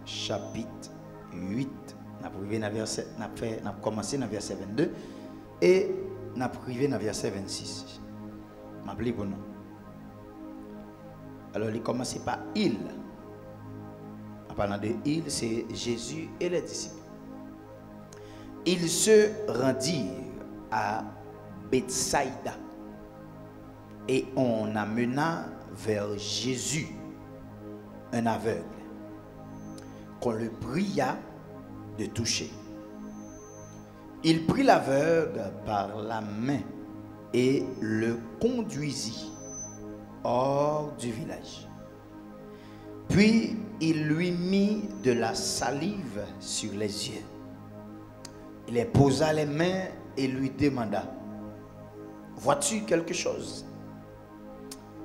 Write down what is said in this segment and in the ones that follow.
chapitre 8. Nous avons commencé dans le verset 22 et nous avons privé dans le verset 26. Je m'appelle pour nous. Alors, il commence par il. En parlant de il, c'est Jésus et les disciples. Ils se rendirent à Bethsaïda et on amena vers Jésus un aveugle qu'on le pria de toucher. Il prit l'aveugle par la main et le conduisit hors du village. Puis il lui mit de la salive sur les yeux. Il les posa les mains et lui demanda: vois-tu quelque chose?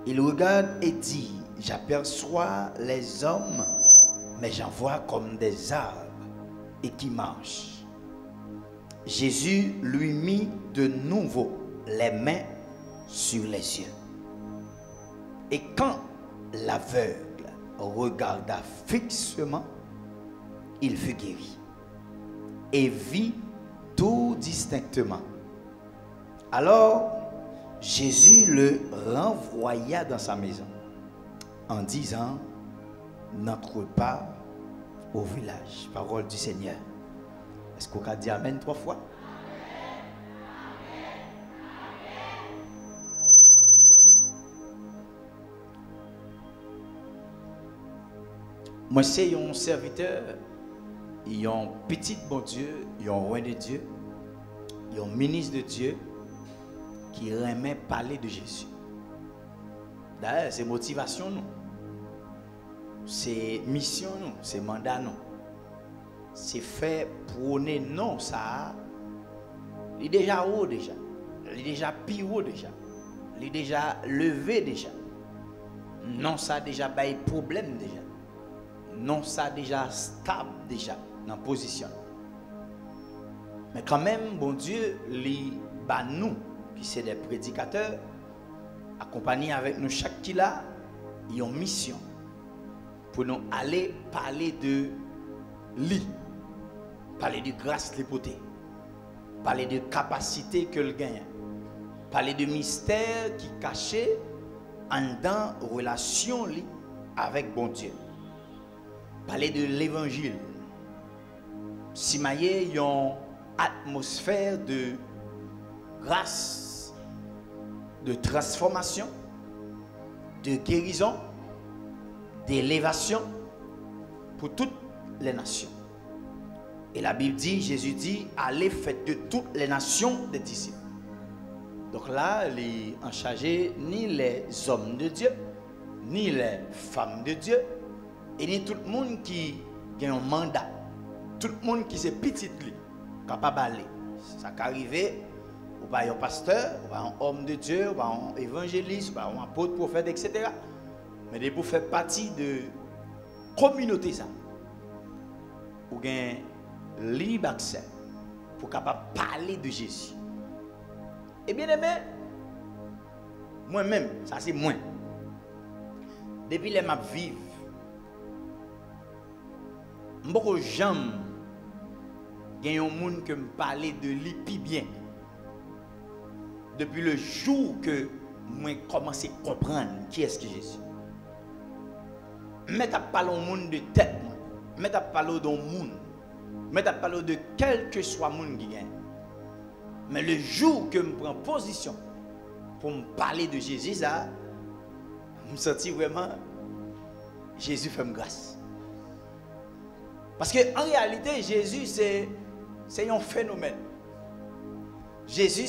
Il regarde et dit: j'aperçois les hommes, mais j'en vois comme des arbres et qui marchent. Jésus lui mit de nouveau les mains sur les yeux. Et quand l'aveugle regarda fixement, il fut guéri et vit tout distinctement. Alors Jésus le renvoya dans sa maison en disant: n'entre pas au village. Parole du Seigneur. Est-ce qu'on a dit amen 3 fois? Moi, c'est un serviteur, il y a un petit bon Dieu, il y a un roi de Dieu, il y a un ministre de Dieu qui remet parler de Jésus. D'ailleurs, c'est motivation, nous. C'est mission, nous. C'est mandat, nous. C'est fait prôner, non, ça. Il est déjà haut, déjà. Il est déjà plus haut, déjà. Il est déjà levé, déjà. Non, ça a déjà pas problème, déjà. Non, ça déjà stable déjà dans la position. Mais quand même, bon Dieu, nous, qui sommes des prédicateurs, accompagnés avec nous chaque qui là, ils ont une mission pour nous aller parler de lui, parler de grâce l'hypothèse, parler de capacité que le gagne, parler de mystère qui caché en dans relation avec bon Dieu. Parler de l'évangile. Si il y a une atmosphère de grâce, de transformation, de guérison, d'élévation pour toutes les nations. Et la Bible dit, Jésus dit, allez faites de toutes les nations des disciples. Donc là, il est en chargé ni les hommes de Dieu, ni les femmes de Dieu, et ni tout le monde qui a un mandat, tout le monde qui est petit, capable d'aller. Ça peut arriver, ou pas un pasteur, ou pas un homme de Dieu, ou pas un évangéliste, ou pas un apôtre, prophète, etc. Mais pour faire partie de la communauté, ça, ou bien libre accès, pour capable parler de Jésus. Et bien aimé, moi-même, ça c'est moi. Depuis les maps vivent, beaucoup de gens, il y a un monde qui me parlait de lui bien. Depuis le jour que moi commencé à comprendre qui est-ce que Jésus. Mais tu parles au monde de tête, mais tu parles d'un monde, mais tu parles de quel que soit le monde qui gagne. Mais le jour que je prends position pour me parler de Jésus, ça, je me sens vraiment Jésus fait grâce. Parce qu'en réalité, Jésus, c'est un phénomène. Jésus,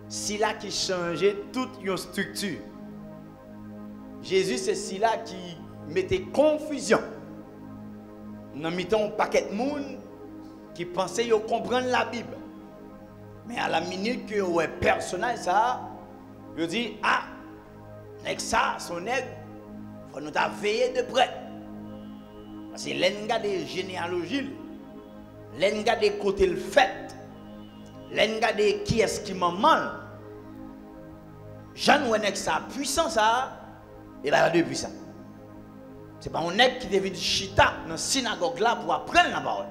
c'est là qui changeait toute une structure. Jésus, c'est là qui mettait confusion. Nous mettons un paquet de monde qui pensait comprendre la Bible. Mais à la minute que un personnage, ça, je dis, ah, avec ça, son nègre, il faut nous veiller de près. Parce que l'enga des généalogies, l'enga des côtés le fait, l'enga des qui est-ce qui m'en mal. Jean ou avec sa puissance, ça, il a de puissance. Ce n'est pas un nègre qui devait chita dans la synagogue là pour apprendre la parole.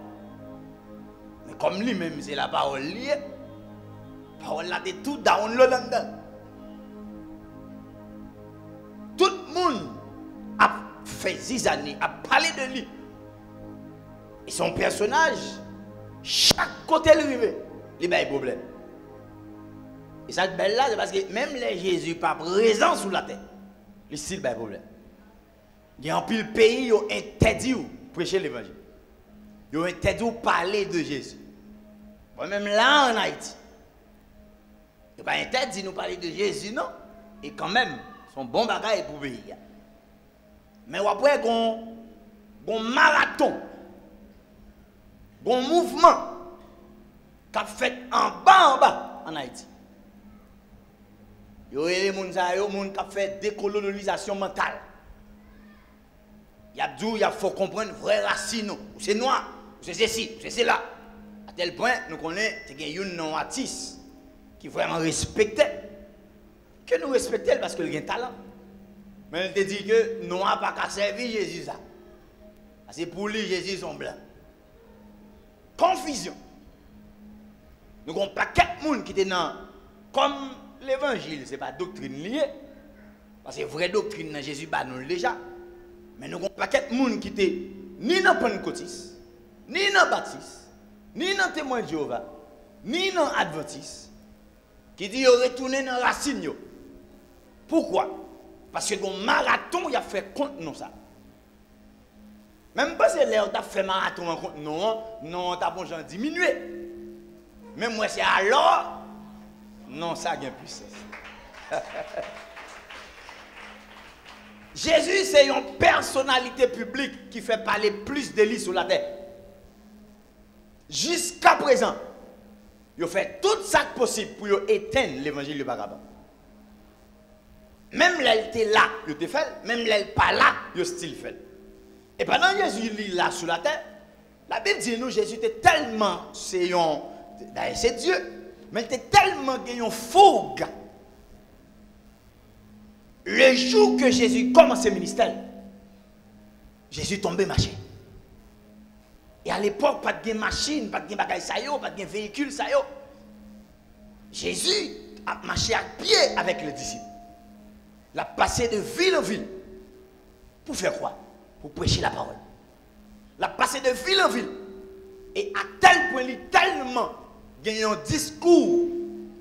Mais comme lui-même, c'est la parole liée, la parole là, c'est tout download là-dedans. Tout le monde a fait 10 années, a parlé de lui. Et son personnage, chaque côté lui, il y a des problèmes. Et cette belle là, c'est parce que même les Jésus pas présent sous la terre, le style a des problèmes. Il y a un pile pays qui ont interdit de prêcher l'évangile. Ils ont interdit de parler de Jésus. Même là en Haïti, il n'est pas interdit de nous parler de Jésus, non. Et quand même, son bon bagage pour le pays. Mais après, il y a un marathon, un mouvement qui a fait en bas en Haïti. Il y a des gens qui ont fait décolonisation mentale. Il faut comprendre une vraie racine. C'est noir, c'est ceci, c'est cela. À tel point, nous connaissons un artiste qui est vraiment respecté. Que nous respectons parce qu'il a un talent. Mais il te dit que nous n'avons pas qu'à servir Jésus. C'est pour lui, Jésus sont blancs. Confusion. Nous n'avons pas quatre monde qui étaient dans. Comme l'évangile, ce n'est pas doctrine liée. Parce que vraie doctrine, Jésus bat nous déjà. Mais nous n'avons pas quatre monde qui étaient ni dans Pentecôtiste, ni dans Baptiste, ni dans Témoin de Jéhovah, ni dans Adventiste, qui dit retourner dans la racine. Pourquoi? Parce que le marathon, il a fait contre nous ça. Même pas c'est l'air d'as fait marathon contre nous, non, t'as bon gens diminué. Même moi c'est alors, non, ça a bien puissance. Jésus, c'est une personnalité publique qui fait parler plus de lui sur la terre. Jusqu'à présent, il fait tout ça possible pour éteindre l'évangile de Barabas. Même là, il était là, il était fait. Même là, il n'est pas là, il style fait. Et pendant que Jésus est là sur la terre, la Bible dit nous, Jésus était tellement, c'est Dieu, mais il était tellement une fougue. Le jour que Jésus commence le ministère, Jésus tombait marché. Et à l'époque, pas de machine, pas de bagaille, pas de véhicule. Jésus a marché à pied avec les disciples. Il a passé de ville en ville. Pour faire quoi? Pour prêcher la parole. Il a passé de ville en ville. Et à tel point, il tellement gagné un discours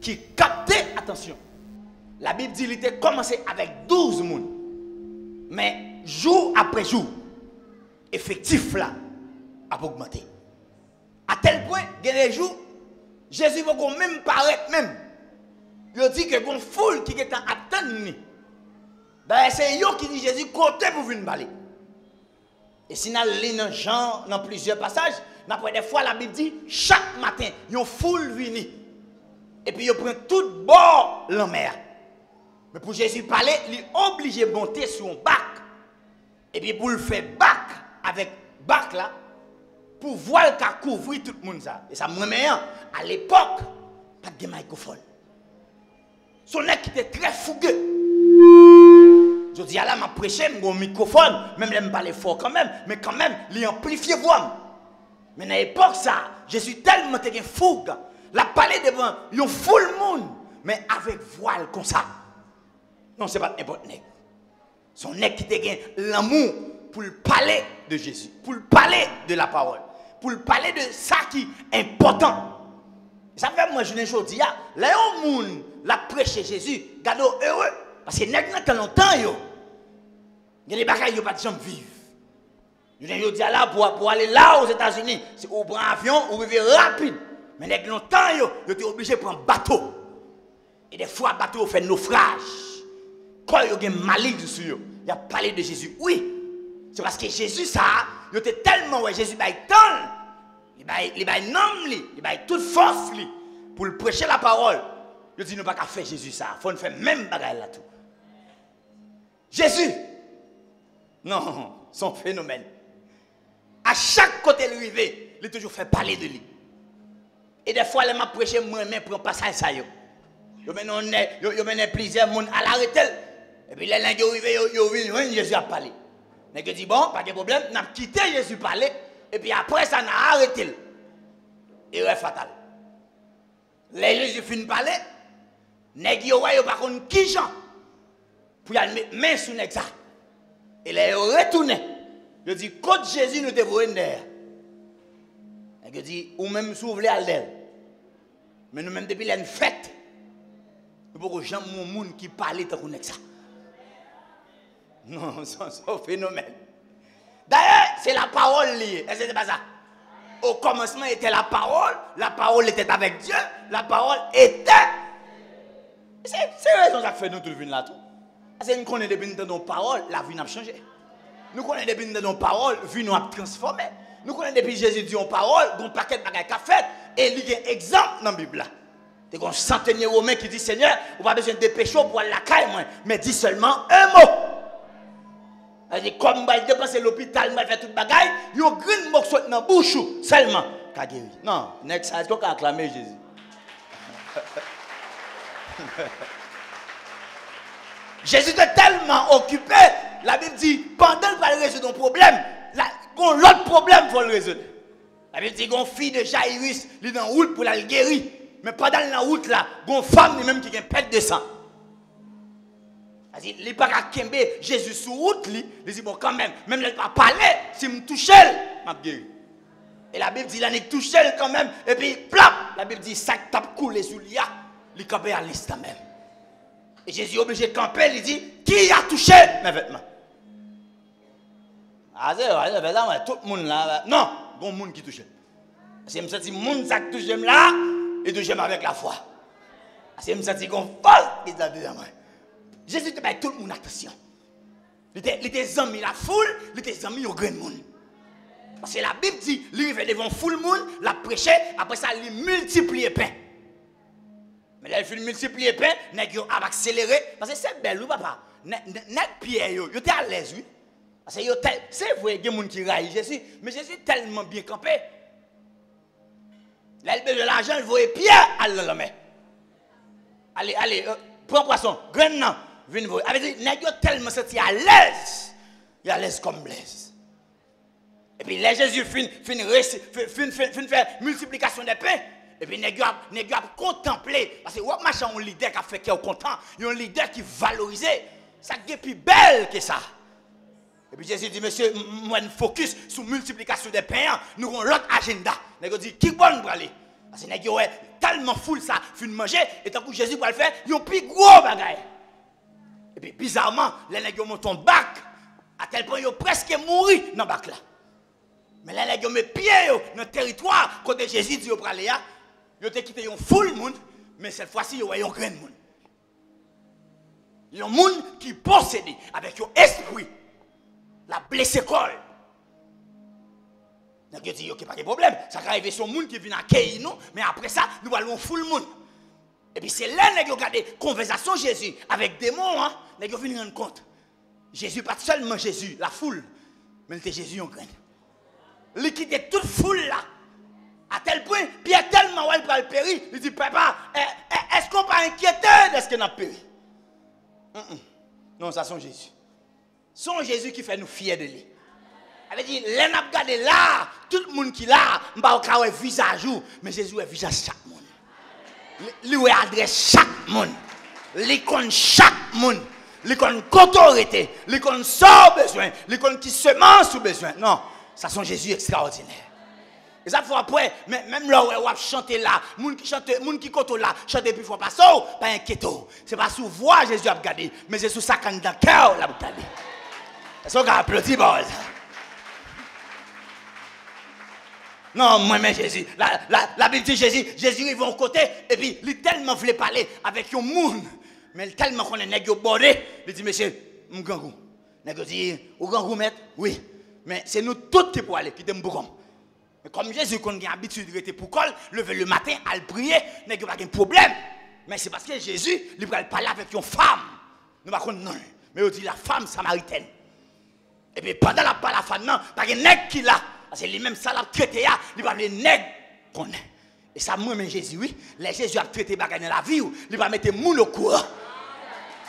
qui captait attention. La Bible dit qu'il était commencé avec 12 personnes. Mais jour après jour, effectif là a augmenté. À tel point, il y a des jours, Jésus va même paraître même. Il dit que une foule qui est en attente. C'est eux qui dit Jésus côté pour venir parler. Et si nous lisons Jean dans plusieurs passages, des fois la Bible dit chaque matin, une foule vient. Et puis il prend tout bord la mer. Mais pour Jésus parler, il est obligé de monter sur un bac. Et puis pour le faire bac avec bac là, pour voir le cas couvrir tout le monde ça. Et ça me remet à l'époque, pas de microphone. Son nez qui était très fougueux. Je dis, là, je prêché, j'ai un microphone, même je me parle fort quand même, mais quand même, il amplifie voix. Mais à l'époque, ça, je suis tellement fougue. La parler devant, il y a full monde, mais avec voile comme ça. Non, ce n'est pas n'importe quoi. Son nez qui te l'amour pour parler de Jésus, pour parler de la parole, pour parler de ça qui est important. Ça fait moi, je ne dis pas, là, où le monde l'a prêché Jésus, gado heureux, parce que nèg nan longtemps yo. Il y a des bagages yo pas de jambe vivre. Je dis là pour aller là aux États-Unis, c'est ou prend avion ou arriver rapide. Mais nèg longtemps yo était obligé de prendre bateau. Et des fois bateau fait naufrage. Quand yo gen maligne sur yo, il a parlé de Jésus. Oui. C'est parce que Jésus ça, il était tellement ouais Jésus bail tant, il bail nom li, il bail toute force li pour le prêcher la parole. Je dis nous pas qu'à faire Jésus ça, faut nous faire même bagaille là tout. Jésus, non, son phénomène. À chaque côté de l'arrivée, il a toujours fait parler de lui. Et des fois, il m'a prêché moi-même pour un passage ça yo. Yo mène plusieurs monde à l'arrêter. Et puis les gens qui arrivent, Jésus a parlé. Nèg dit bon, pas de problème, n'a quitté Jésus parler et puis après ça n'a arrêté. Erreur fatale. Les Jésus fin parler, nèg yo wa yo pas konn qui Jean pour y aller main sur nèg ça. Et les retourné. Je dis côté Jésus nous devons derrière. Nèg dit ou même s'ouvrir à d'elle. Mais nous même depuis une fête, nous pouvons jamais mon monde qui parle tant qu'on ça. Non, c'est un phénomène. D'ailleurs, c'est la parole liée. Est-ce que c'est pas ça? Au commencement était la parole était avec Dieu, la parole était. C'est raison ça fait nous tout le là tout. Parce que nous connaissons depuis nos paroles, la vie n'a changé. Nous connaissons depuis nos paroles, la vie nous a transformé. Nous connaissons depuis Jésus dit en parole, un paquet de bagages qu'a fait, et il y a un exemple dans la Bible. Il y a un centenier romain qui dit Seigneur, on n'a pas besoin de péché pour aller à la caille, mais dis seulement un mot. C'est comme je dépenser l'hôpital, je fais tout le bagage, il y a un grand mot qui saute dans la bouche seulement. Non, next time, tu as acclamé Jésus. Jésus était tellement occupé, la Bible dit, pendant qu'il va résoudre un problème, l'autre problème pour le résoudre. La Bible dit qu'on fille de Jairus, il est dans la route pour la guérir. Mais pendant la route là, une femme même qui a une perte de sang. Il n'est pas qu'à Jésus sur route, il dit bon quand même elle pas parler, si je me touche, je vais guérir. Et la Bible dit il a touché quand même, et puis plap, la Bible dit ça tape coulé sous l'ia, il campe à l'instant même. Et Jésus est obligé de camper, il dit qui a touché mes vêtements? Ah c'est tout le monde là, non, il y a un monde qui touche. C'est me senti monde ça touche là et touche avec la foi. C'est me senti qu'on force qui t'a dedans. Jésus te met tout le monde attention. Il était amis la foule, il était amis au grand monde. Parce que la Bible dit, il arrive devant foule monde, la prêcher, après ça il multiplie pain. Mais là il fait multiplier pain, nèg yo a accéléré parce que c'est belle ou papa. Nèg Pierre yo était à l'aise oui. Parce que c'est vrai qu'il y a des gens qui raillent Jésus, mais Jésus est tellement bien campé. Là, il de l'argent, il voit Pierre à la main. Allez, prends poisson, grain non, viens voir. Avec dit, nèg yo tellement senti à l'aise. Il est à l'aise comme Blaise. Et puis là, Jésus fin faire multiplication des pains. Et puis nèg yo a contemplé. Parce que what machin un leader qui a fait qui est content. Il y a un leader qui valorise. Ça qui est plus belle que ça. Et puis Jésus dit, monsieur, moi, je focus sur multiplication des pains, nous avons l'autre agenda. Nous dit, qui bon pour aller? Parce que nous avons tellement full ça, fin de manger, et tant que Jésus va le faire, ils ont plus gros bagaille. Et puis bizarrement, les nègres montent en bac, à tel point qu'ils ont presque mouru dans le bac là. Mais les nègres mettent pied dans le territoire, côté Jésus dit, ils ont aller là, ils ont quitté un full monde, mais cette fois-ci, ils ont un grand monde. Ils ont un monde qui possède avec un esprit. La blessée colle. Donc il dit ok pas de problème, ça va arriver sur monde qui vient accueillir nous, mais après ça nous allons full monde. Et puis c'est là que vous regardez conversation Jésus avec des mots hein, vous venez rendre compte. Jésus pas seulement Jésus, la foule, mais c'était Jésus en grain. Il quittait toute foule là. À tel point, Pierre tellement ouais il va le périr, il dit papa, est-ce qu'on pas inquiété de ce qu'on a péri? Non, ça c'est Jésus. Son Jésus qui fait nous fiers de lui. Elle dit, les n'a regardé là, tout le monde qui là, m'ba au visage mais Jésus est visage chaque monde. Lui adresse chaque monde. Lui connaît chaque monde. Lui connaît autorité, lui connaît sans besoin, lui connaît qui semence sous besoin. Non, ça sont Jésus extraordinaire. Et ça faut après, même là où on chante là, moun qui chante, moun qui compte là, chante plus faut pas ça, pas inquiéto. C'est pas sous voix Jésus a regardé, mais c'est sous sa canne dans cœur là regardé. Est-ce qu'on a applaudi, boys? Non, moi-même Jésus. La Bible dit Jésus il va au côté, et puis il tellement voulait parler avec un monde, mais il tellement qu'on est nègre bordé, il dit, monsieur, m'gangou. Nègre dit, ou gangou maître? Oui. Mais c'est nous tous qui pour aller, qui t'aiment beaucoup. Mais comme Jésus, qu'on a l'habitude de rester pour col, lever le matin, à le prier, nègre pas de problème. Mais c'est parce que Jésus, il va parler avec une femme. Nous ne pas non. Mais il dit la femme samaritaine. Et puis pendant la parole à la femme, non, pas de nègre qui là. Parce que lui-même, ça l'a traité, il va les nègres qu'on est. Et ça, moi-même, Jésus, oui, les Jésus a traité bagay dans la vie, il va mettre moun au courant.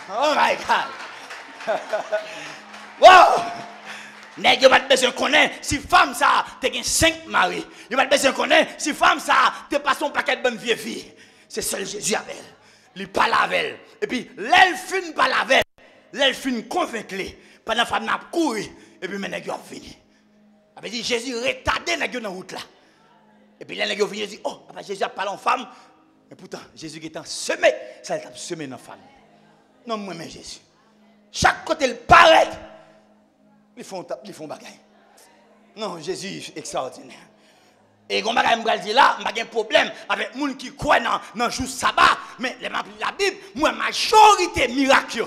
Oh my God! Wow! Nèg yo pas besoin connaître si femme ça te gen 5 maris. Yo pas besoin connaître si femme ça te passe un paquet de bonne vieille fille. C'est seul Jésus avec elle. Il parle avec elle. Et puis l'elle fin parle avec elle. L'elle fin convaincre pendant femme n'a couru et puis nèg yo a fini. Avait dit Jésus retardé nèg yo dans route là. Et puis nèg yo vient dit oh papa Jésus a parlé en femme. Mais pourtant Jésus qui est en semé, ça il a semé dans femme. Non moi même Jésus. Chaque côté il paraît ils font bagaille. Non, Jésus extraordinaire. Et quand je dis là, je n'ai pas de problème avec les gens qui croient dans le jour sabbat. Mais la Bible, moi, majorité miracle,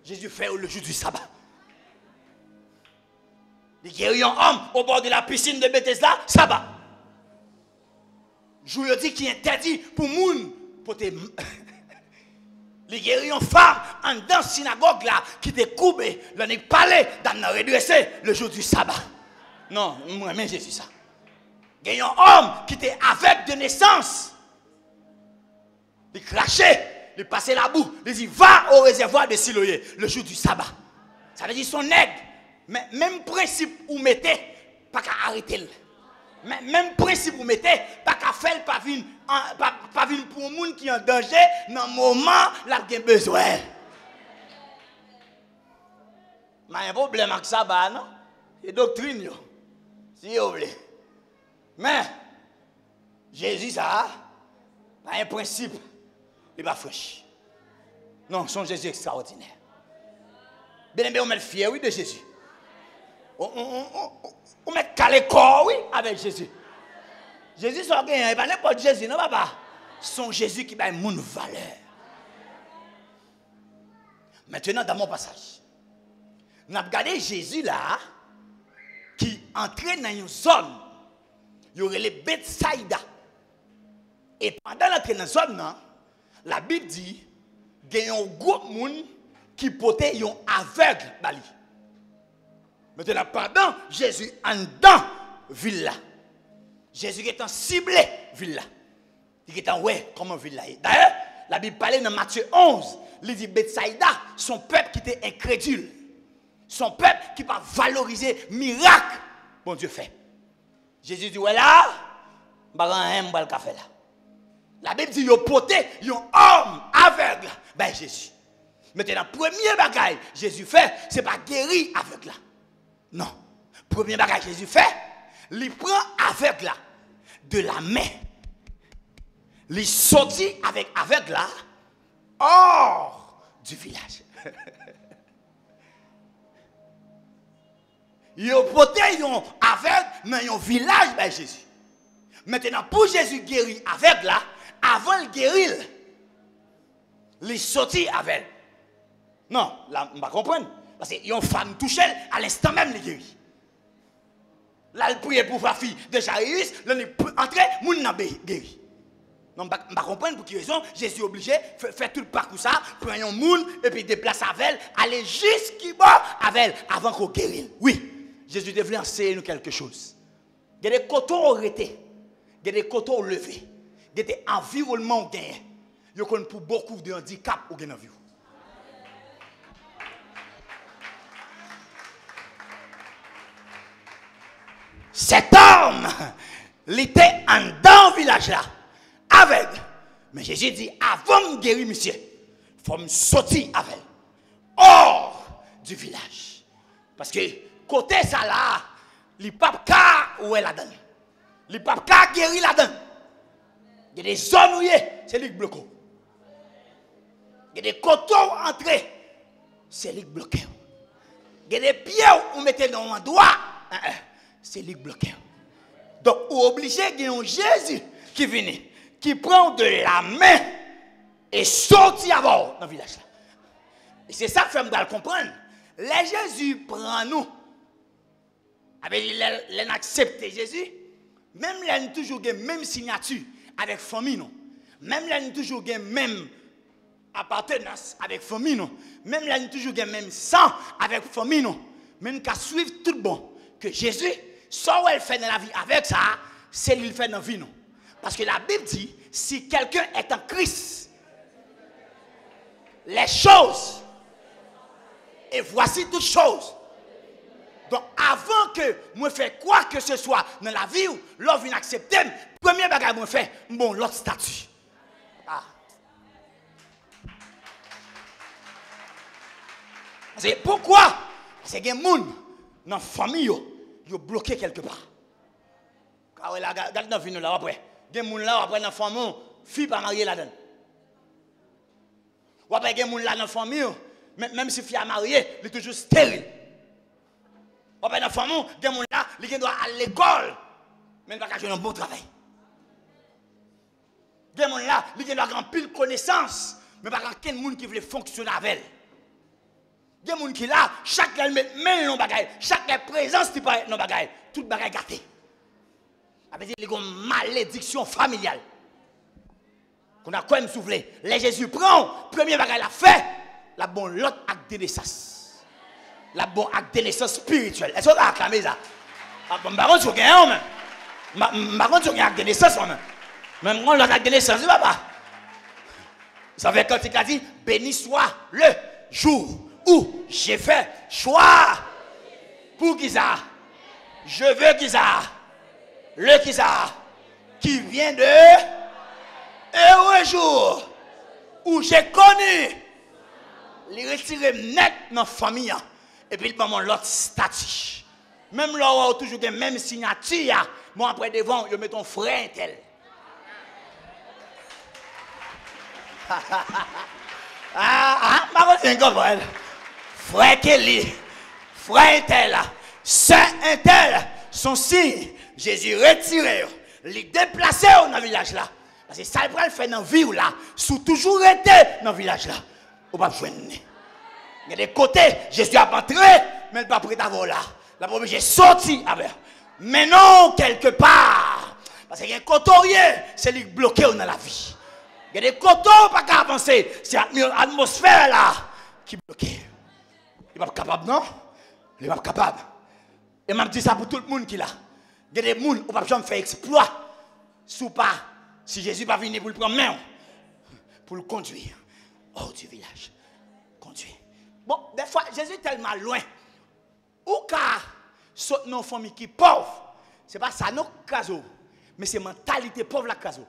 Jésus fait le jour du sabbat. Il guérit un homme au bord de la piscine de Bethesda, sabbat. Je vous dis qu'il est interdit pour les gens, pour les guérir une femme en dans la synagogue là, qui était coupée, l'on est parlé, dans le redressé le jour du sabbat. Non, moi-même j'ai vu ça. Il y a un homme qui était aveugle de naissance. Il crachait, il passait la boue, il dit va au réservoir de Siloé le jour du sabbat. Ça veut dire son aide. Mais même principe où mettez, pas qu'à arrêter. Même principe vous mettez, pas qu'à faire, pas venir pour un monde qui est en danger, dans le moment où il a besoin. Mais il y a un problème avec ça, non? C'est doctrine, si vous voulez. Mais, Jésus, ça, pas un principe, il n'est pas fraîche. Non, son Jésus extraordinaire. Bien aimé, on met fier, oui, de Jésus. On met calé corps, oui, avec Jésus. Jésus, c'est rien, il pas n'importe Jésus, non, papa. Son Jésus qui a une valeur. Maintenant, dans mon passage, nous avons regardé Jésus là, qui entrait dans une zone, il y aurait les Bethsaïda. Et pendant l'entrée dans cette zone, la Bible dit qu'il y a un groupe de monde qui portait un aveugle. Maintenant, pendant Jésus en dedans ville là, Jésus est en ciblé ville là. Il est en ouais, comment ville là. D'ailleurs, la Bible parle dans Matthieu 11, il dit Bethsaïda, son peuple qui était incrédule. Son peuple qui va valoriser miracle, bon Dieu fait. Jésus dit, ouais là, je vais un café là. La Bible dit, il y a poté, il y a un homme aveugle. Ben Jésus. Maintenant, premier bagaille, Jésus fait, ce n'est pas guérir aveugle là. Non. Premier bagaille, Jésus fait, il prend aveugle là, de la main. Il sortit avec aveugle là, hors du village. Il a porté aveugle dans un village de Jésus. Maintenant, pour Jésus guérir aveugle là, avant de guérir, il est sorti avec. Non, là, on ne va pas comprendre. Parce qu'il y a une femme touchée, à l'instant même, il guérit. Là, il prie pour sa fille de Jairus, là, il est entré, il n'a pas guéri. Non, je ne va pas comprendre pour quelle raison Jésus est obligé de faire tout le parcours ça, prendre un monde et puis déplacer avec elle, aller jusqu'à avec elle avant qu'on guérisse. Oui. Jésus devait enseigner nous quelque chose. Il y a des cotons arrêtés, il y a des cotons levés, il y a des environnements gagnés. Il y a pour beaucoup de handicaps au gain en vie. Cet homme, il était en dans le village là, aveugle. Mais Jésus dit, avant de guérir, monsieur, il faut me sortir avec elle, hors du village. Parce que côté ça là, les papes où est la donne. Les papes guéri la donne. Il y a des zones où c'est lui qui bloque. Il y a des cotons entrés, c'est lui qui bloque. Il y a des pieds où on mettait dans un doigt, c'est lui qui bloque. Donc, on est obligé de un Jésus qui vient, qui prend de la main et sortit avant dans le village. Et c'est ça que je me comprendre. Les Jésus prend nous. Avec l'accepter Jésus, même là, nous toujours la même signature avec famille, non. Même là, nous toujours la même appartenance avec famille, non. Même là, nous toujours la même sang avec famille, non. Même qu'à suivre tout bon que Jésus, soit elle fait dans la vie avec ça, c'est lui fait dans la vie, non. Parce que la Bible dit, si quelqu'un est en Christ, les choses, et voici toutes choses Donc avant que moi fasse quoi que ce soit dans la vie, l'on vient accepter, premier bagage moi fait, bon l'autre statut. Ah. C'est pourquoi? Parce qu'il y a des gens dans la famille qui sont bloqués quelque part. Car là, regarde dans la vie là après. Il y a des gens là après dans la famille, fille pas mariée là-dedans. Ou après il y a des gens là dans la famille, même si fille est mariée, elle est toujours stérile. Ou après dans la famille, il y a des gens là, ils doivent aller à l'école, mais ils ne peuvent pas faire un bon travail. Il y a des gens là, ils doivent avoir pile connaissance, mais pas quelqu'un monde qui veut fonctionner avec elle. Il y a des gens qui là, chaque fois met dans le bagage, chaque présence qui paraît dans le bagage, tout le bagage gâté. Avec des malédictions familiales. Qu'on a quand même soufflé. Les Jésus prend, premier bagage la fait, la bonne l'autre acte de naissance. La bonne acte de naissance spirituelle. Est-ce qu'on a acclamé ça? Par contre, tu as un par contre, tu as un acte de naissance. Même quand l'autre acte de naissance, papa. Ça fait quand il a dit, béni soit le jour où j'ai fait choix pour qui ça? Je veux qui ça? Le qui ça? Qui vient de heureux jour où j'ai connu les retirer net dans la famille et puis il prend l'autre statut. Même là où toujours la même signature, moi après devant, je mets ton frère tel. C'est un frère Kelly, frère tel, saint tel, son signe, Jésus retiré, les déplacé dans le village là. Parce que ça le fait dans la vie là, sous toujours été dans le village là. On va jouer. Il y a des côtés, Jésus a entré, mais il n'est pas prêt d'avoir là. La première, j'ai sorti avec. Mais non, quelque part. Parce qu'il y a un cotorier, c'est lui bloqué dans la vie. Il y a des coteaux pas qu'à avancer. C'est l'atmosphère là qui est bloquée. Il n'est pas capable, non? Il n'est pas capable. Et m'a dit ça pour tout le monde qui est là. Il y a des gens qui ne peuvent pas faire exploit. Sous pas, si Jésus va venir pour le prendre main, pour le conduire hors du village. Conduire. Bon, des fois, Jésus est tellement loin. Ou car, saute nos familles qui sont pauvres, ce n'est pas ça nos casos, mais c'est la mentalité pauvre la caso.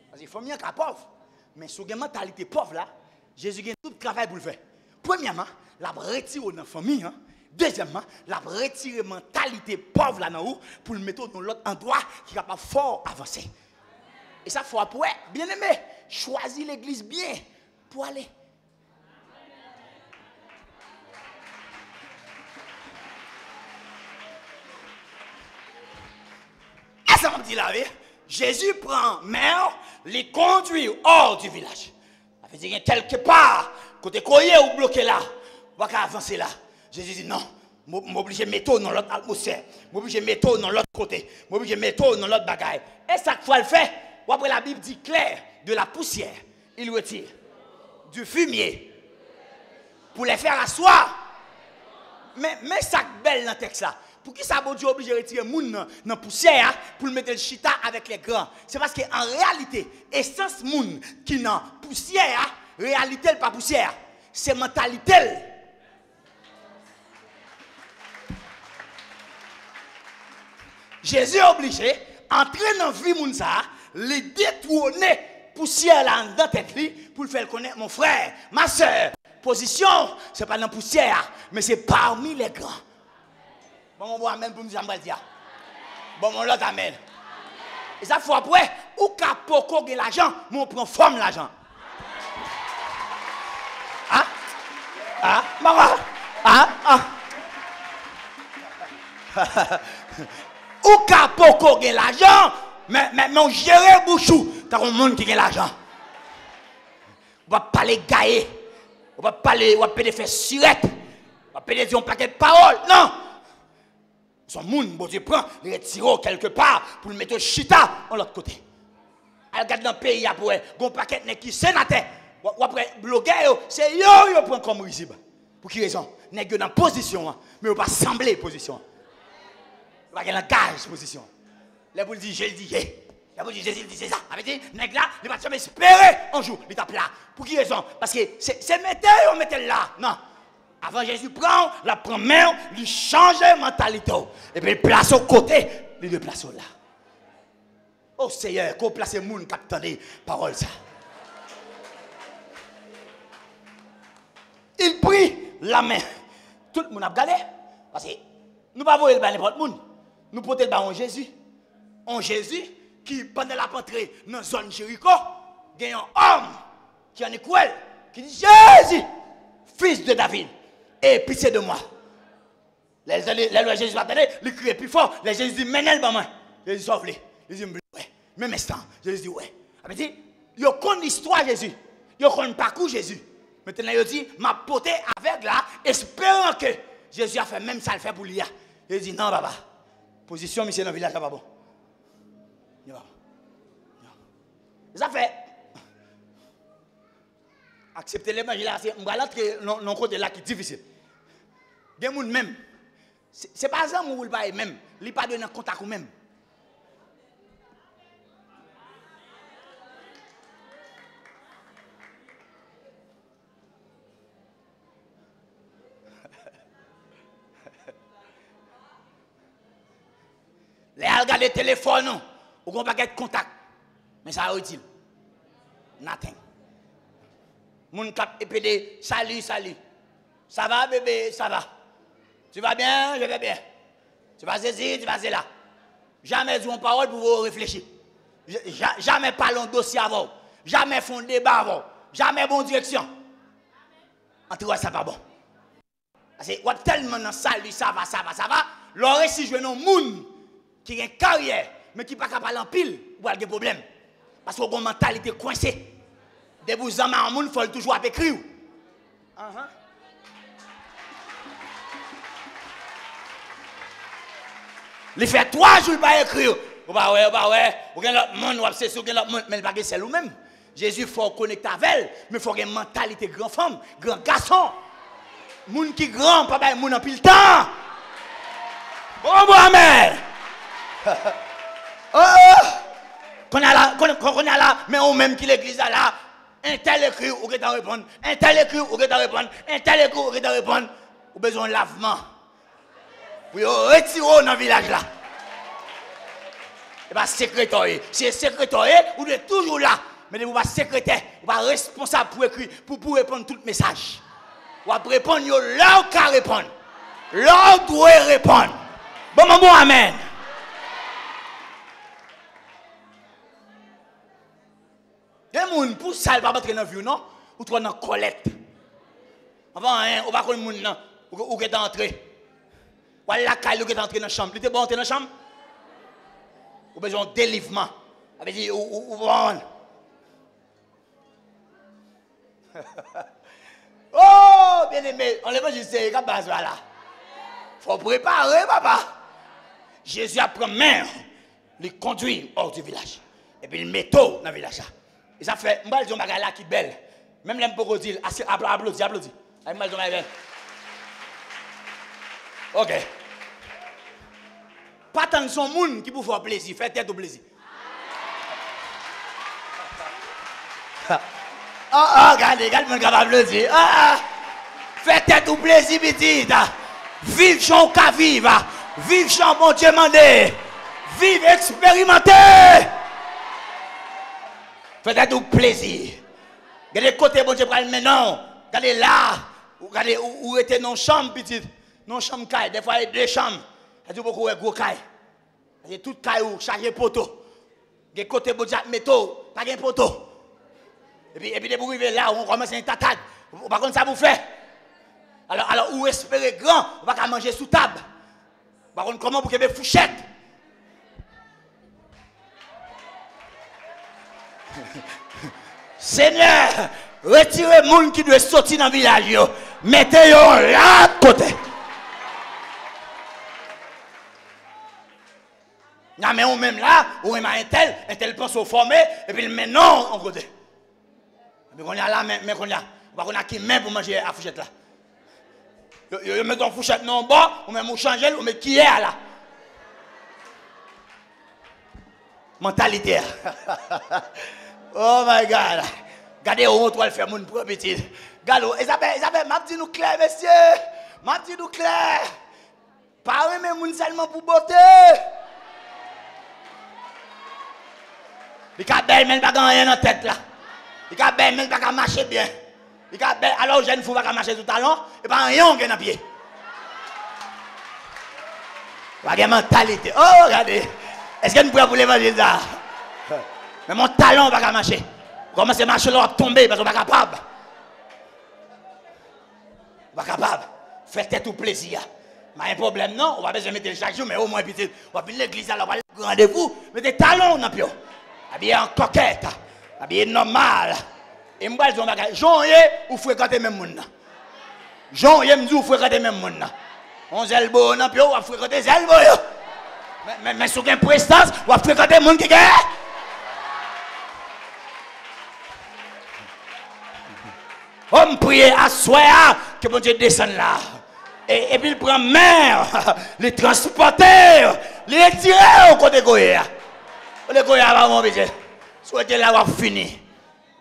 Parce qu'il faut mieux qu'à pauvre. Mais sur la mentalité pauvre là, Jésus a tout le travail pour le faire. Premièrement, la retire dans la famille. Hein. Deuxièmement, la retire la mentalité pauvre là dans pour le mettre dans l'autre endroit qui n'est pas fort avancer. Et ça, il faut après, bien aimé, choisir l'église bien pour aller. Et ça m'a dit là, Jésus prend mère, les conduit hors du village. Ça veut dire quelque part, côté coyer ou bloqué là, on va avancer là. Jésus dit non, m'oblige de mettre dans l'autre atmosphère, m'oblige de mettre dans l'autre côté, m'oblige de mettre dans l'autre bagaille. Et ça fois le fait, après la Bible dit clair, de la poussière, il retire du fumier pour les faire asseoir. Mais ça belle dans le texte là. Pour qui ça bon Dieu obligé de retirer moun dans la poussière pour le mettre le chita avec les grands? C'est parce qu'en réalité, essence moun qui dans poussière, réalité pas poussière, c'est mentalité. Jésus est obligé d'entrer dans la vie moun ça, les détourner poussière là dans tête li pour le faire connaître mon frère, ma soeur. Position, c'est pas dans la poussière, mais c'est parmi les grands. Bon, on voit même pour nous dire. Bon, on l'autre amène. Et ça, faut après, ou qu'à poko de l'argent, mais on prend forme l'argent. Ah? Ah? Maman? Ah? Ah? Ou qu'à poko de l'argent, mais on gère bouchou, t'as un monde qui a l'argent. On va parler gaillé. On va parler, on va péder faire surette. On va péder dire un paquet de paroles. Non! Son monde, bon Dieu prend, il retire quelque part pour le mettre au chita de l'autre côté. Elle regarde dans le pays, pour un paquet de qui sénateur. Ou après, blogueur, c'est yo prend comme risible. Pour qui raison? Nèg dans position, mais on pas sembler position. On va gagner langage position. Là, vous le dites, je le dis, là, vous le dites, Jésus dit, c'est ça. Avec dit, nèg là, il va jamais espérer un jour, il tape là. Pour qui raison? Parce que c'est mettre, on mettait là. Non. Avant Jésus prend la première, il change la mentalité. Et puis il place au côté, il le place là. Oh Seigneur, qu'on place les gens qui attendent parole ça. Il prit la main. Tout le monde a regardé. Parce que nous ne pouvons pas voir n'importe qui. Nous portons le ballon Jésus. En Jésus, qui pendant la rentrée dans la zone Jéricho, il y a un homme qui en est cruel, qui dit Jésus, fils de David, aie pitié de moi. Les lois Jésus attendait, il crie plus fort. Les Jésus dit, menez le maman. Jésus sauve-le. Jésus dit, ouais. Même instant, Jésus dit, ouais. Il dit, il connaît l'histoire Jésus. Il connaît le parcours Jésus. Maintenant, il dit, m'a porté avec là, espérant que Jésus a fait même ça, le fait pour lui. Il dit, non, papa. Position, monsieur, dans le village, là, pas bon. Ça fait. Accepter l'évangile, c'est un côté là qui est difficile. Il y a des gens même. Ce n'est pas ça où il va même. Il n'est pas donné contact ou même. Les gens regardent le téléphone, ou qu'on pas de contact. Mais ça a utile. Nothing. Mon cap épédé, salut, salut. Ça va bébé, ça va. Tu vas bien, je vais bien. Tu vas ici, tu vas là. Jamais dit une parole pour vous réfléchir. Jamais parler un dossier avant. Jamais font débat avant. Jamais bonne direction. En tout cas, ça va bon. Parce que tellement dans salut, ça va, ça va, ça va. L'aurait si je veux un monde qui a une carrière, mais qui n'est pas capable en pile, ou a des problèmes. Parce qu'on a une mentalité coincée. Dès que vous avez un monde, il faut toujours écrire. Il fait 3 jours pour écrire. Bah ouais, ou bien l'autre monde, ou obsession, ou bien l'autre monde, mais il va pas c'est lui-même. Jésus, il faut connecter avec elle, mais il faut une mentalité grand femme, grand garçon. Monde qui grand, pas de monde en pile temps. Oh, amen. Qu'on a là, mais on même qui l'église là, un tel écrit ou qui t'en répondre, un tel écrit ou qui t'en répondre, un tel écrit ou qui t'en répondre, ou besoin de lavement. Pour retirer dans le village là. Et bien, secrétaire. Si c'est secrétaire, vous êtes toujours là. Mais vous n'êtes pas secrétaire, vous n'êtes pas responsable pour écrire, pour répondre tout message. Vous pouvez répondre là où vous répondre. Là où vous devez répondre. Bon, amen. Il y a des gens pour ça, ils ne vont pas entrer dans la vie, non? Ou trop dans la collecte. Avant, on va connaître les gens où ils sont entrés. Ou la caille où ils sont entrés dans la chambre. Ils sont entrés dans la chambre? Ou besoin de délivrement. Ça veut dire, ou bon. Oh, bien aimé, on l'évangile, c'est comme ça là. Il faut préparer, papa. Jésus a pris main, il conduit hors du village. Et puis il met tout dans le village. Et ça fait, je vais dire un là qui est belle. Même les gens dire, applaudis. Ok. Pas tant de son monde qui vous fait plaisir, faites tête au plaisir. Regardez, mon capable de dire. Faites tête au plaisir, petit. Vive son cas vive. Vive son bon Dieu mandé. Vive expérimenter. Faites tête au plaisir. Regardez côté bon Dieu pral maintenant. Regardez là. Regardez où était nos chambres, petit. Nos chambres caille. Des fois, il y a 2 chambres. Il y a beaucoup de gros caille. Il y a tout caille où chargé poteau. Des côtés bon Dieu métaux, pas de poteau. Et puis, de vous arriver là, on commence à une tatade. Par contre, ça vous fait. Alors, où espérer grand, on va pas manger sous table. Par contre, comment vous avez fouchette? Seigneur, retirez les gens qui doivent sortir dans le village. Mettez-les là de côté. Non, mais on même là, on même un tel pense au formé, et puis maintenant, on côté. Mais on a là, mais on a qui main pour manger à fourchette là. Yo met ton fourchette non bas, on met mon changer, on met qui est là. Mentalité. Oh my God. Regardez où on doit le faire mon propre petit. Galo, Isabelle, m'a dit nous clair, monsieur. M'a dit nous clair. Pas aimer moun seulement pour beauté. Il a belle, mais il n'a pas rien dans la tête là. Il a belle, mais il n'a pas marcher bien. Il a belle, alors jeune fou va marcher tout talon, et pas rien dans le pied. Pas de mentalité. Oh, regardez. Est-ce que nous pouvons pour l'évangile ça? Mais mon talon va pas marcher. Comment c'est marcher là, tomber parce qu'on n'est pas capable. Pas capable. Faites tout plaisir. Mais un problème non, on va besoin de mettre chaque jour, mais au moins petit, on va venir l'église alors on va aller rendez-vous, mettez des talons dans le pied. Habillé en coquette, habillé normal. Et moi je dis Jean-Yé ou fréquenter même monde. Jean-Yé me dit ou fréquenter même monde. On zelbo dans le pied, on va fréquenter zelbo. Mais sous une prestance, on va fréquenter monde qui gagne. On me prie à soi que mon Dieu descende là. Et puis il prend mer, les transporter, les tirer au côté de Goya. Le Goya va mon bébé. Souhaitez là, on va finir.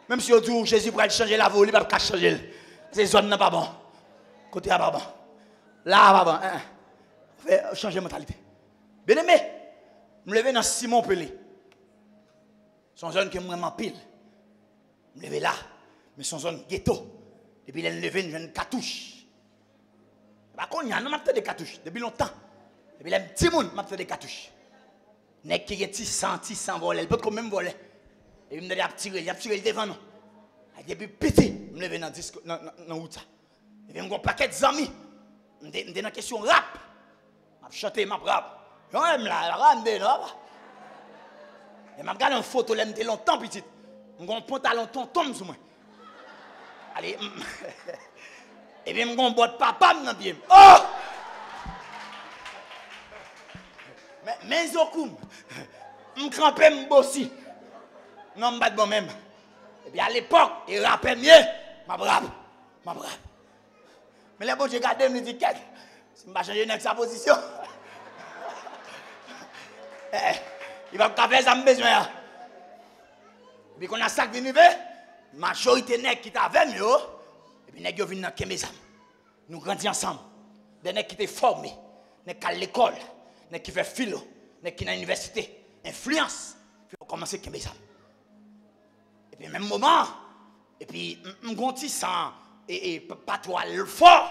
Même si on dit Jésus pourrait changer la voie, il ne va pas changer. Ces zones n'est pas bon. Côté là, pas bon. Là, pas bon. Fait changer de mentalité. Bien aimé, je me lever dans Simon Pelé. Son zone qui est vraiment pile. Je me lever là, mais son zone ghetto. Depuis qu'il est levé, je une cartouche. Par contre, il y a un des cartouches depuis longtemps. Depuis les petits monde, il y a des cartouches. Nek qui est 100 volets, il peut quand même voler. Et il me dit, il a tiré devant nous. Depuis petit, je me lève dans la route. Et puis, je un paquet d'amis. Je me dis, dans la question rap. Je chante, je rap. Je aime là, je rap. Et je regarde une photo, je me longtemps petit. Je un pantalon tonton sur moi. Allez, et puis, je me boîte papa dans le pied. Oh! Mais je me crampe, je bossi. Non, je me bats bon même. Et puis à l'époque, il rappelle mieux. Ma brave. Mais là, bon, j'ai gardé, je me dis, qu'est-ce que si je ne changer avec sa position, il va me faire ça, me besoin. Et puis, quand on a ça qui vient, majorité nèg qui t'a avec nous, et puis nèg yo vinn dans Kembezam. Nous grandis ensemble. Des nèg qui étaient formés, nèg qui à l'école, nèg qui fait philo, nèg qui dans l'université, influence, puis on commence Kembezam. Et puis même moment, et puis m'gonti sans et pas trop fort.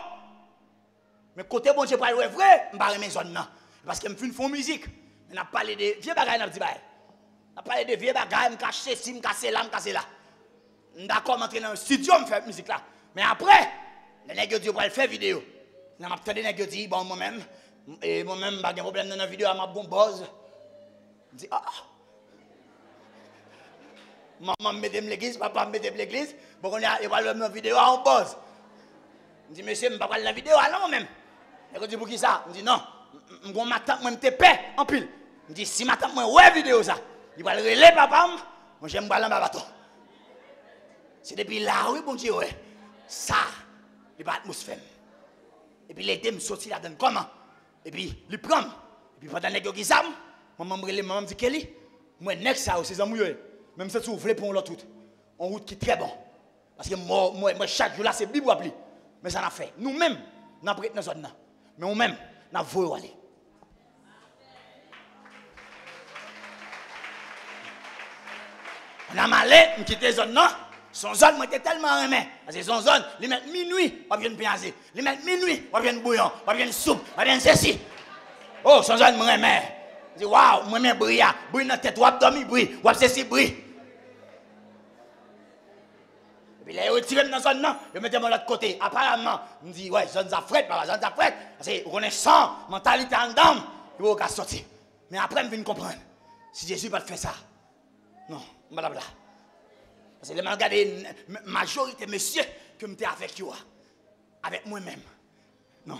Mais côté bon Dieu pas le vrai, m'barre mes zones là parce que me font musique. On a parlé de vieux bagages n'a dit bail. On a parlé de vieux bagages, me cacher si me casser là, me casser là. D'accord, m'entrer dans un studio, me faire musique là. Mais après, les nègres disent pour faire vidéo. On m'a entendu les nègres dire bon moi-même pas de problème dans la vidéo, m'a bon buzz. Je dis maman me met l'église, papa me met l'église. Bon on a évalué la vidéo en buzz. Je dis monsieur, je ne pas la vidéo alors moi-même. Et dit pour qui ça? Je dis non, mon matin moi me paix en pile. Je dis si matin moi ouais vidéo ça. Il va le relais papa, moi j'aime pas dans bateau. C'est depuis là, oui, bon Dieu, ouais. Ça, il va atmosphère. Et puis, les deux me sortent là-dedans. Comment? Et puis, il prend. Et puis, pendant que les gens maman me dit, Kelly, moi, next ça, c'est amoureux. Même si vous voulez pour l'autre route. On route qui est très bon. Parce que moi chaque jour là, c'est Bible appelé. Mais ça n'a fait. Nous-mêmes, nous avons pris dans zone là. Mais nous-mêmes, nous avons voulu aller. On a malé, nous quittons la zone là. Son zone, moi, était tellement aimé. Parce que son zone, ils mettent minuit, on vient de piazer. Ils mettent minuit, on vient de bouillon, on vient de soupe, on vient de ceci. Oh, son zone, moi, aimé. Je dis, waouh, moi, aimé brille dans la tête, on dormi, brille, on ceci, brille. Et puis là, ils retirent dans la zone, non, ils mettent de l'autre côté. Apparemment, je me dis, ouais, zone zafrette, papa, zone zafrette. Parce que, on est sans mentalité en dame, il faut qu'à sortir. Mais après, je viens comprendre. Si Jésus ne va pas faire ça, non, madame là. Parce que je regarde la majorité monsieur que je suis avec vous, avec moi-même. Non,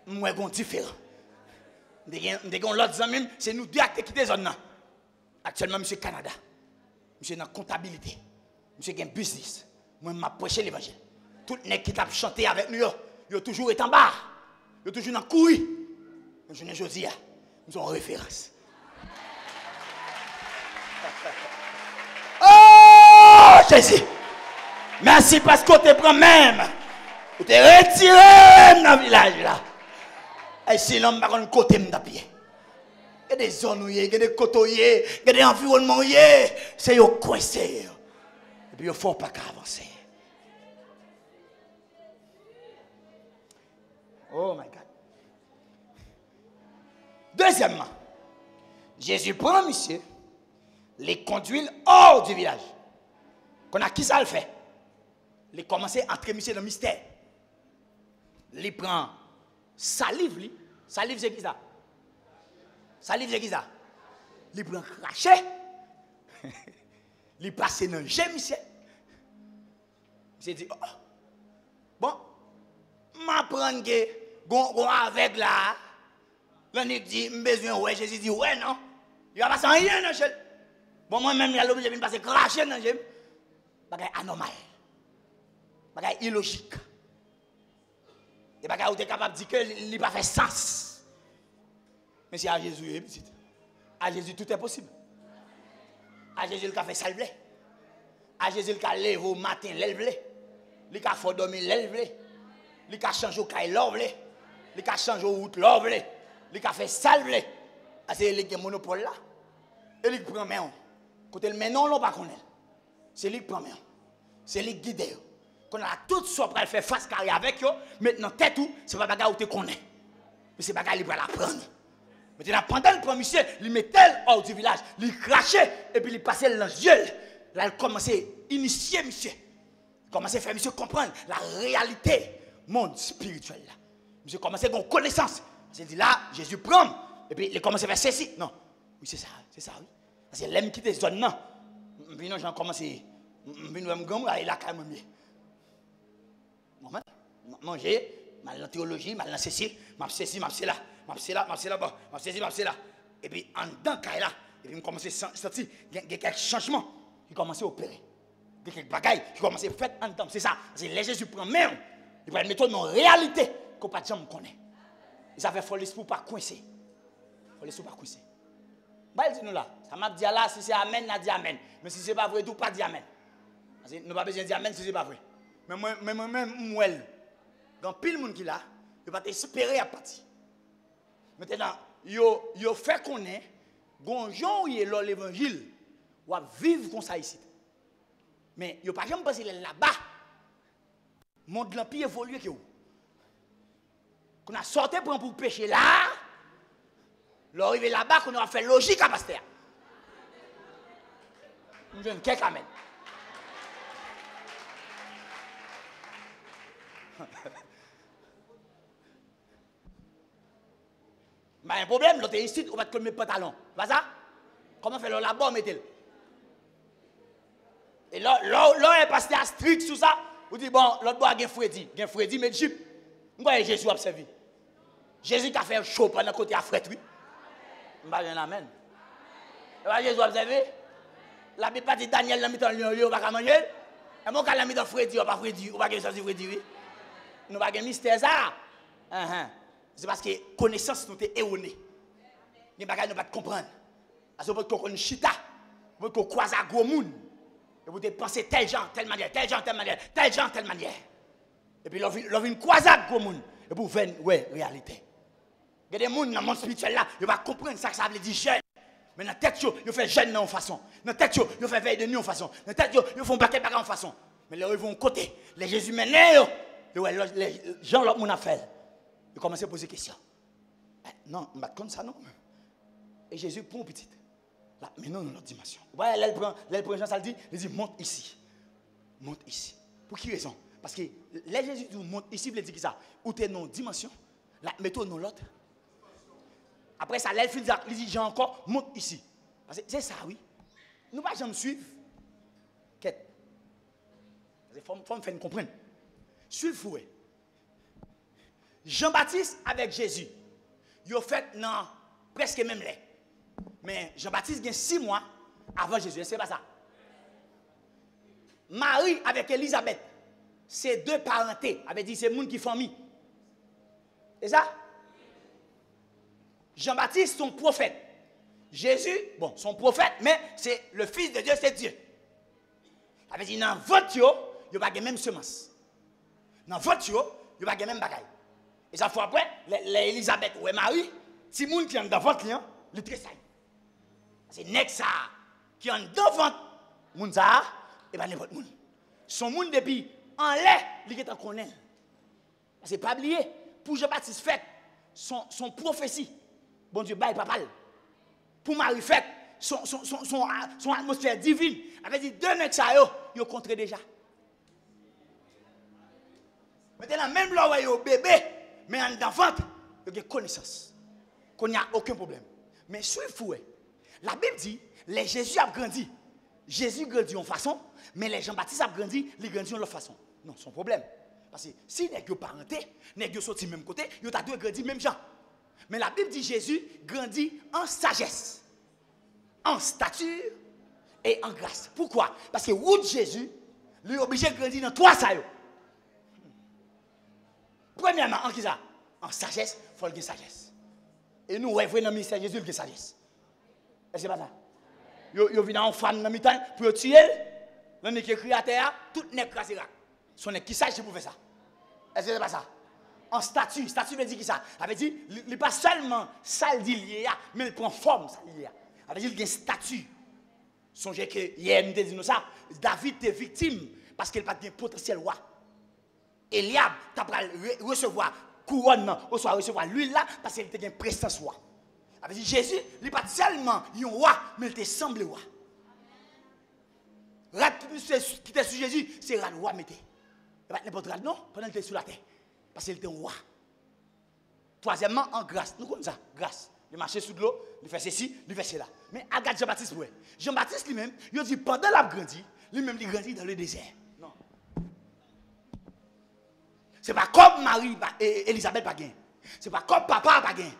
moi je suis différent. Je suis l'autre ami, c'est nous deux qui quittent la zone. Actuellement, je suis au Canada. Je suis dans la comptabilité. Je suis dans le business. Moi, je prêché l'évangile. Tout le monde qui a chanté avec nous, ils ont toujours été en bas. Ils ont toujours dans le couille. Je ne dis pas, nous sommes en référence. Jésus. Merci parce que tu prends même. Tu t'es retiré dans le village là. Et sinon, je ne vais pas côté de pied. Il y a des zones, il y a des côtés, il y a des environnements, c'est coincé. Et puis il ne faut pas avancer. Oh my God. Deuxièmement, Jésus prend monsieur, les conduit hors du village. Qu'on a qui ça le fait? Il commence à entrer monsieur dans le mystère. Il prend salive, salive c'est qui ça? Salive c'est qui ça? Il prend crachet, il passe dans le jet monsieur. Il dit, oh, bon, m'apprendre que gon avec là. L'on dit, besoin ouais, Jésus dit ouais non. Il va passer rien dans chel. Bon moi même il a l'obligé de passer cracher dans jem. Bagay anormal. Bagay illogique. Et bagay ou t'es capable de dire que il pas fait sens. Mais c'est à Jésus petit. À Jésus tout est possible. À Jésus il a fait salve. À Jésus il a levé au matin levé. Il a fait dormir levé. Il a changé au caille levé. Il a changé au route levé. Il a fait salver. C'est lui qui a monopole là. Et lui qui prend main. Quand il met non, on ne pas connaître. C'est lui qui prend main. C'est lui qui guide. Quand on a tout ça pour faire face carré avec eux, maintenant tête tout, c'est pas bagarre où tu connais. Mais c'est bagarre qui va l'apprendre. Maintenant pendant le premier monsieur, il met tel hors du village, il crachait et puis il passait dans les yeux. Là il commençait à initier monsieur. Il commençait à faire monsieur comprendre la réalité monde spirituel là. Monsieur commençait à avoir connaissance. C'est dit là, Jésus prend, et puis il commence à faire ceci. Non, oui, c'est ça, oui. Parce que l'aime quitter zone, non. Puis non, j'en commence à il a quand même mieux. Normal, manger, mal dans la théologie, mal dans ceci, m'a ceci, m'a là, bon, m'a ceci, là. Et puis en dedans, là, et puis il commence à sortir, il y a quelques changements qui commencent à opérer. Il y a quelques bagailles qui commencent à faire en dedans. C'est ça, parce que les Jésus prend même, il va mettre en réalité qu'on pas de gens connaît. Ça fait faut l'esprit pas coincer. Faut l'esprit pas coincer. Bah il dit nous là, ça m'a dit là si c'est amen, n'a dit amen. Mais si c'est pas vrai tout pas dit amen. Parce que nous pas besoin de dire amen si c'est pas vrai. Mais moi même dans pile monde qui là, il va t'espérer à partir. Maintenant, yo fait connaître gonjon y est l'évangile ou vivre comme ça ici. Mais yo pas jamais penser là-bas. Monde l'empire évolué que vous. Qu'on a sorti pour pécher là, l'arrivé là-bas, qu'on a fait logique à pasteur. Nous avons quelques amen. Mais un problème, l'autre est ici, on va te mettre pantalon. Pas ça? Comment faire le là-bas, mettez-le? Et là, un pasteur strict sur ça, vous dites, bon, l'autre bois a un Freddy, mais Jeep. Vous voyez Jésus observé. Jésus qui a fait chaud pendant côté à fret, oui. Je ne vais pas amen. Jésus observé. La Bible pas dit Daniel l'a mis dans le lion, on va pas manger. Et moi, quand l'a mis dans Freddy, on va pas Freddy, on va pas sortir Freddy, oui. Nous va pas mystère ça. C'est parce que connaissance nous est erronée. Les bagages ne pas comprendre. Parce que vous connaissez chita, vous croisez à gros monde. Et vous pensez tel genre, telle manière, tel genre, telle manière, tel genre, telle manière. Et puis, l'on vient croiser à gros monde. Et vous venez, ouais, réalité. Il y a des gens dans le monde spirituel là, ils vont comprendre ça que ça veut dire jeune. Mais dans la tête, ils font jeune en façon. Dans la tête, ils font veille de nuit en façon. Dans la tête, ils font battre en façon. Mais là, ils vont côté. Les Jésus maintenant, les gens, l'autre monde a fait. Ils commencent à poser des questions. Non, on va comme ça, non. Et Jésus prend petit. Là, maintenant, dans notre dimension. Vous voyez, là, il prend Jean, ça le dit, il dit, monte ici. Monte ici. Pour qui raison? Parce que là, Jésus dit, monte ici, il dit ça. Où tu es dans une dimension, là, mettons dans l'autre. Après ça, là, il dit, Jean encore, monte ici. Parce que c'est ça, oui. Nous ne pouvons pas jamais suivre. Quête. Il faut me faire comprendre. Suivre, oui. Jean-Baptiste avec Jésus, il a fait non, presque même là. Mais Jean-Baptiste a 6 mois avant Jésus, c'est pas ça. Marie avec Elisabeth, c'est 2 parentés, avait dit c'est monde qui famille. C'est ça? Jean-Baptiste, son prophète. Jésus, bon, son prophète, mais c'est le Fils de Dieu, c'est Dieu. Il avait dit dans votre il n'y a pas même semence. Dans votre il n'y a pas même bagaille. Et ça fois après, l'Elisabeth ou Marie, si moun qui est dans votre lien, le tressaille. C'est nek ça qui est dans votre moun ça, et pas n'importe moun. Son moun depuis en lait, il est en connaît. C'est pas oublié pour Jean-Baptiste fait son prophétie. Bon Dieu, bail papa. Pour Marie fait son atmosphère divine. Avait dit deux nek ça yo contre déjà. Maintenant même là où yo bébé mais en d'enfant, il y a connaissance. Qu'on n'y a aucun problème. Mais sur le fouet, la Bible dit, les Jésus a grandi. Jésus grandit en façon, mais les Jean-Baptiste a grandi, ils grandissent en leur façon. Non, c'est un problème. Parce que si les gens parenté, les gens sortent du même côté, ils ont deux grandi même gens. Mais la Bible dit Jésus grandit en sagesse, en stature et en grâce. Pourquoi? Parce que route Jésus, lui est obligé de grandir dans trois saillots. Premièrement, en qui ça? En sagesse, il faut qu'il y ait sagesse. Et nous, ouais, dans le ministère de Jésus, il y a sagesse. Est-ce que c'est pas ça? Yo vient en femme dans le temps pour tuer, l'on est écrit à terre, tout n'est pas ça. Son est qui sage pour faire ça? Est-ce que c'est pas ça? En statut veut dire qui ça? Ça veut dire, il n'est pas seulement sale d'il mais il prend forme ça il y a. Ça veut dire qu'il y a un statut. Songez que hier nous dit nous ça, David était victime parce qu'il n'a pas de potentiel roi. Eliab t'a recevoir couronne, ou soit recevoir l'huile là, parce qu'il était une prestance roi. Ça veut dire Jésus, il n'est pas seulement un roi, mais il était semblé roi. Rat qui était sur Jésus, c'est rat roi mettez. Il n'y a pas n'importe rat non, pendant qu'il était sur la terre. Parce qu'il était un roi. Troisièmement, en grâce. Nous connaissons ça, grâce. Il marchait sous de l'eau, il fait ceci, il fait cela. Mais regarde Jean-Baptiste, ouais. Jean-Baptiste lui-même, il dit pendant qu'il a grandi, lui-même il grandit dans le désert. Non. Ce n'est pas comme Marie et Elisabeth pas gain. Ce n'est pas comme papa pas gain.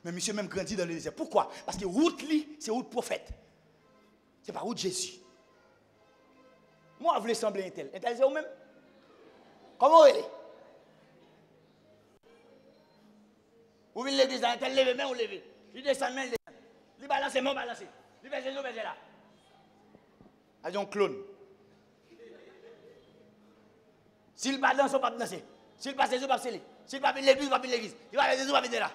Mais monsieur même grandit dans le désert. Pourquoi? Parce que route li, c'est route prophète. Ce n'est pas route Jésus. Moi, je voulais sembler un tel. Un tel, c'est vous-même? Comment vous est? Vous venez l'église, un tel lever, mais vous levez. Il descend, mais il descend. Il balance, mais on balance. Il fait Jésus, mais là. Il y a un clone. S'il balance, on ne va pas danser. S'il passe Jésus, on va pas passer. S'il va venir l'église, on va venir l'église. Il va venir Jésus, on va venir là.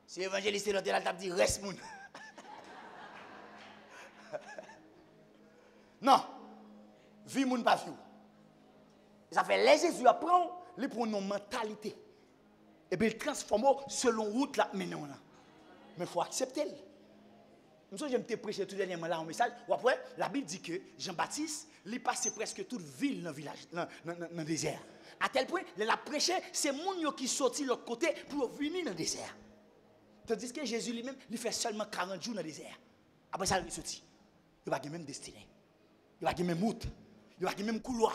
Si l'évangéliste est là, il va dire reste moun. Non. Vie moun pas vie. Ça fait les Jésus apprend, il prend nos mentalités. Et puis il transforme selon route là maintenant là. Mais il faut accepter. Moi j'aime te prêcher tout dernièrement là un message. Ou après la Bible dit que Jean-Baptiste, il passe presque toute ville dans le village dans le désert. À tel point, il a prêché, c'est moun qui sorti de l'autre côté pour venir dans le désert. Tandis que Jésus lui-même, il fait seulement 40 jours dans le désert. Après ça, il est sorti. Il va avoir même destinée. Il va avoir même route. Il va avoir même couloir.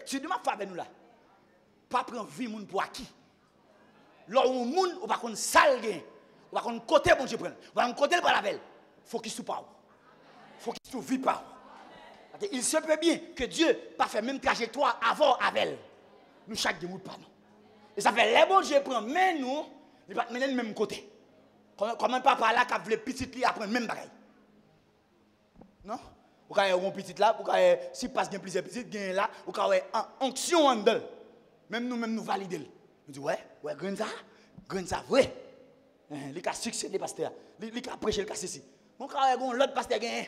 Tu dis ma femme avec nous là. Pas prendre vie moun pour acquis. Là où moun ou pas qu'on sale gain. Ou pas qu'on côté bon Dieu prend. Ou pas qu'on côté par la belle. Faut qu'il soit pas. Faut qu'il soit vie pas. Il se peut bien que Dieu pas fait même trajectoire avant avec. Nous chaque de moun pas non. Et ça fait les bon Dieu prend mais nous il va mener le même côté. Comment papa là qui veut petite li apprendre même bagaille. Non? Ou quand un petit là, ou quand si passe bien plusieurs petites gain là, ou quand onction en dedans. Même nous valider. Nous dit ouais, grand ça vrai. Les cas succès des pasteurs. Les cas prêcher le cas ceci. Mon quand l'autre pasteur gain,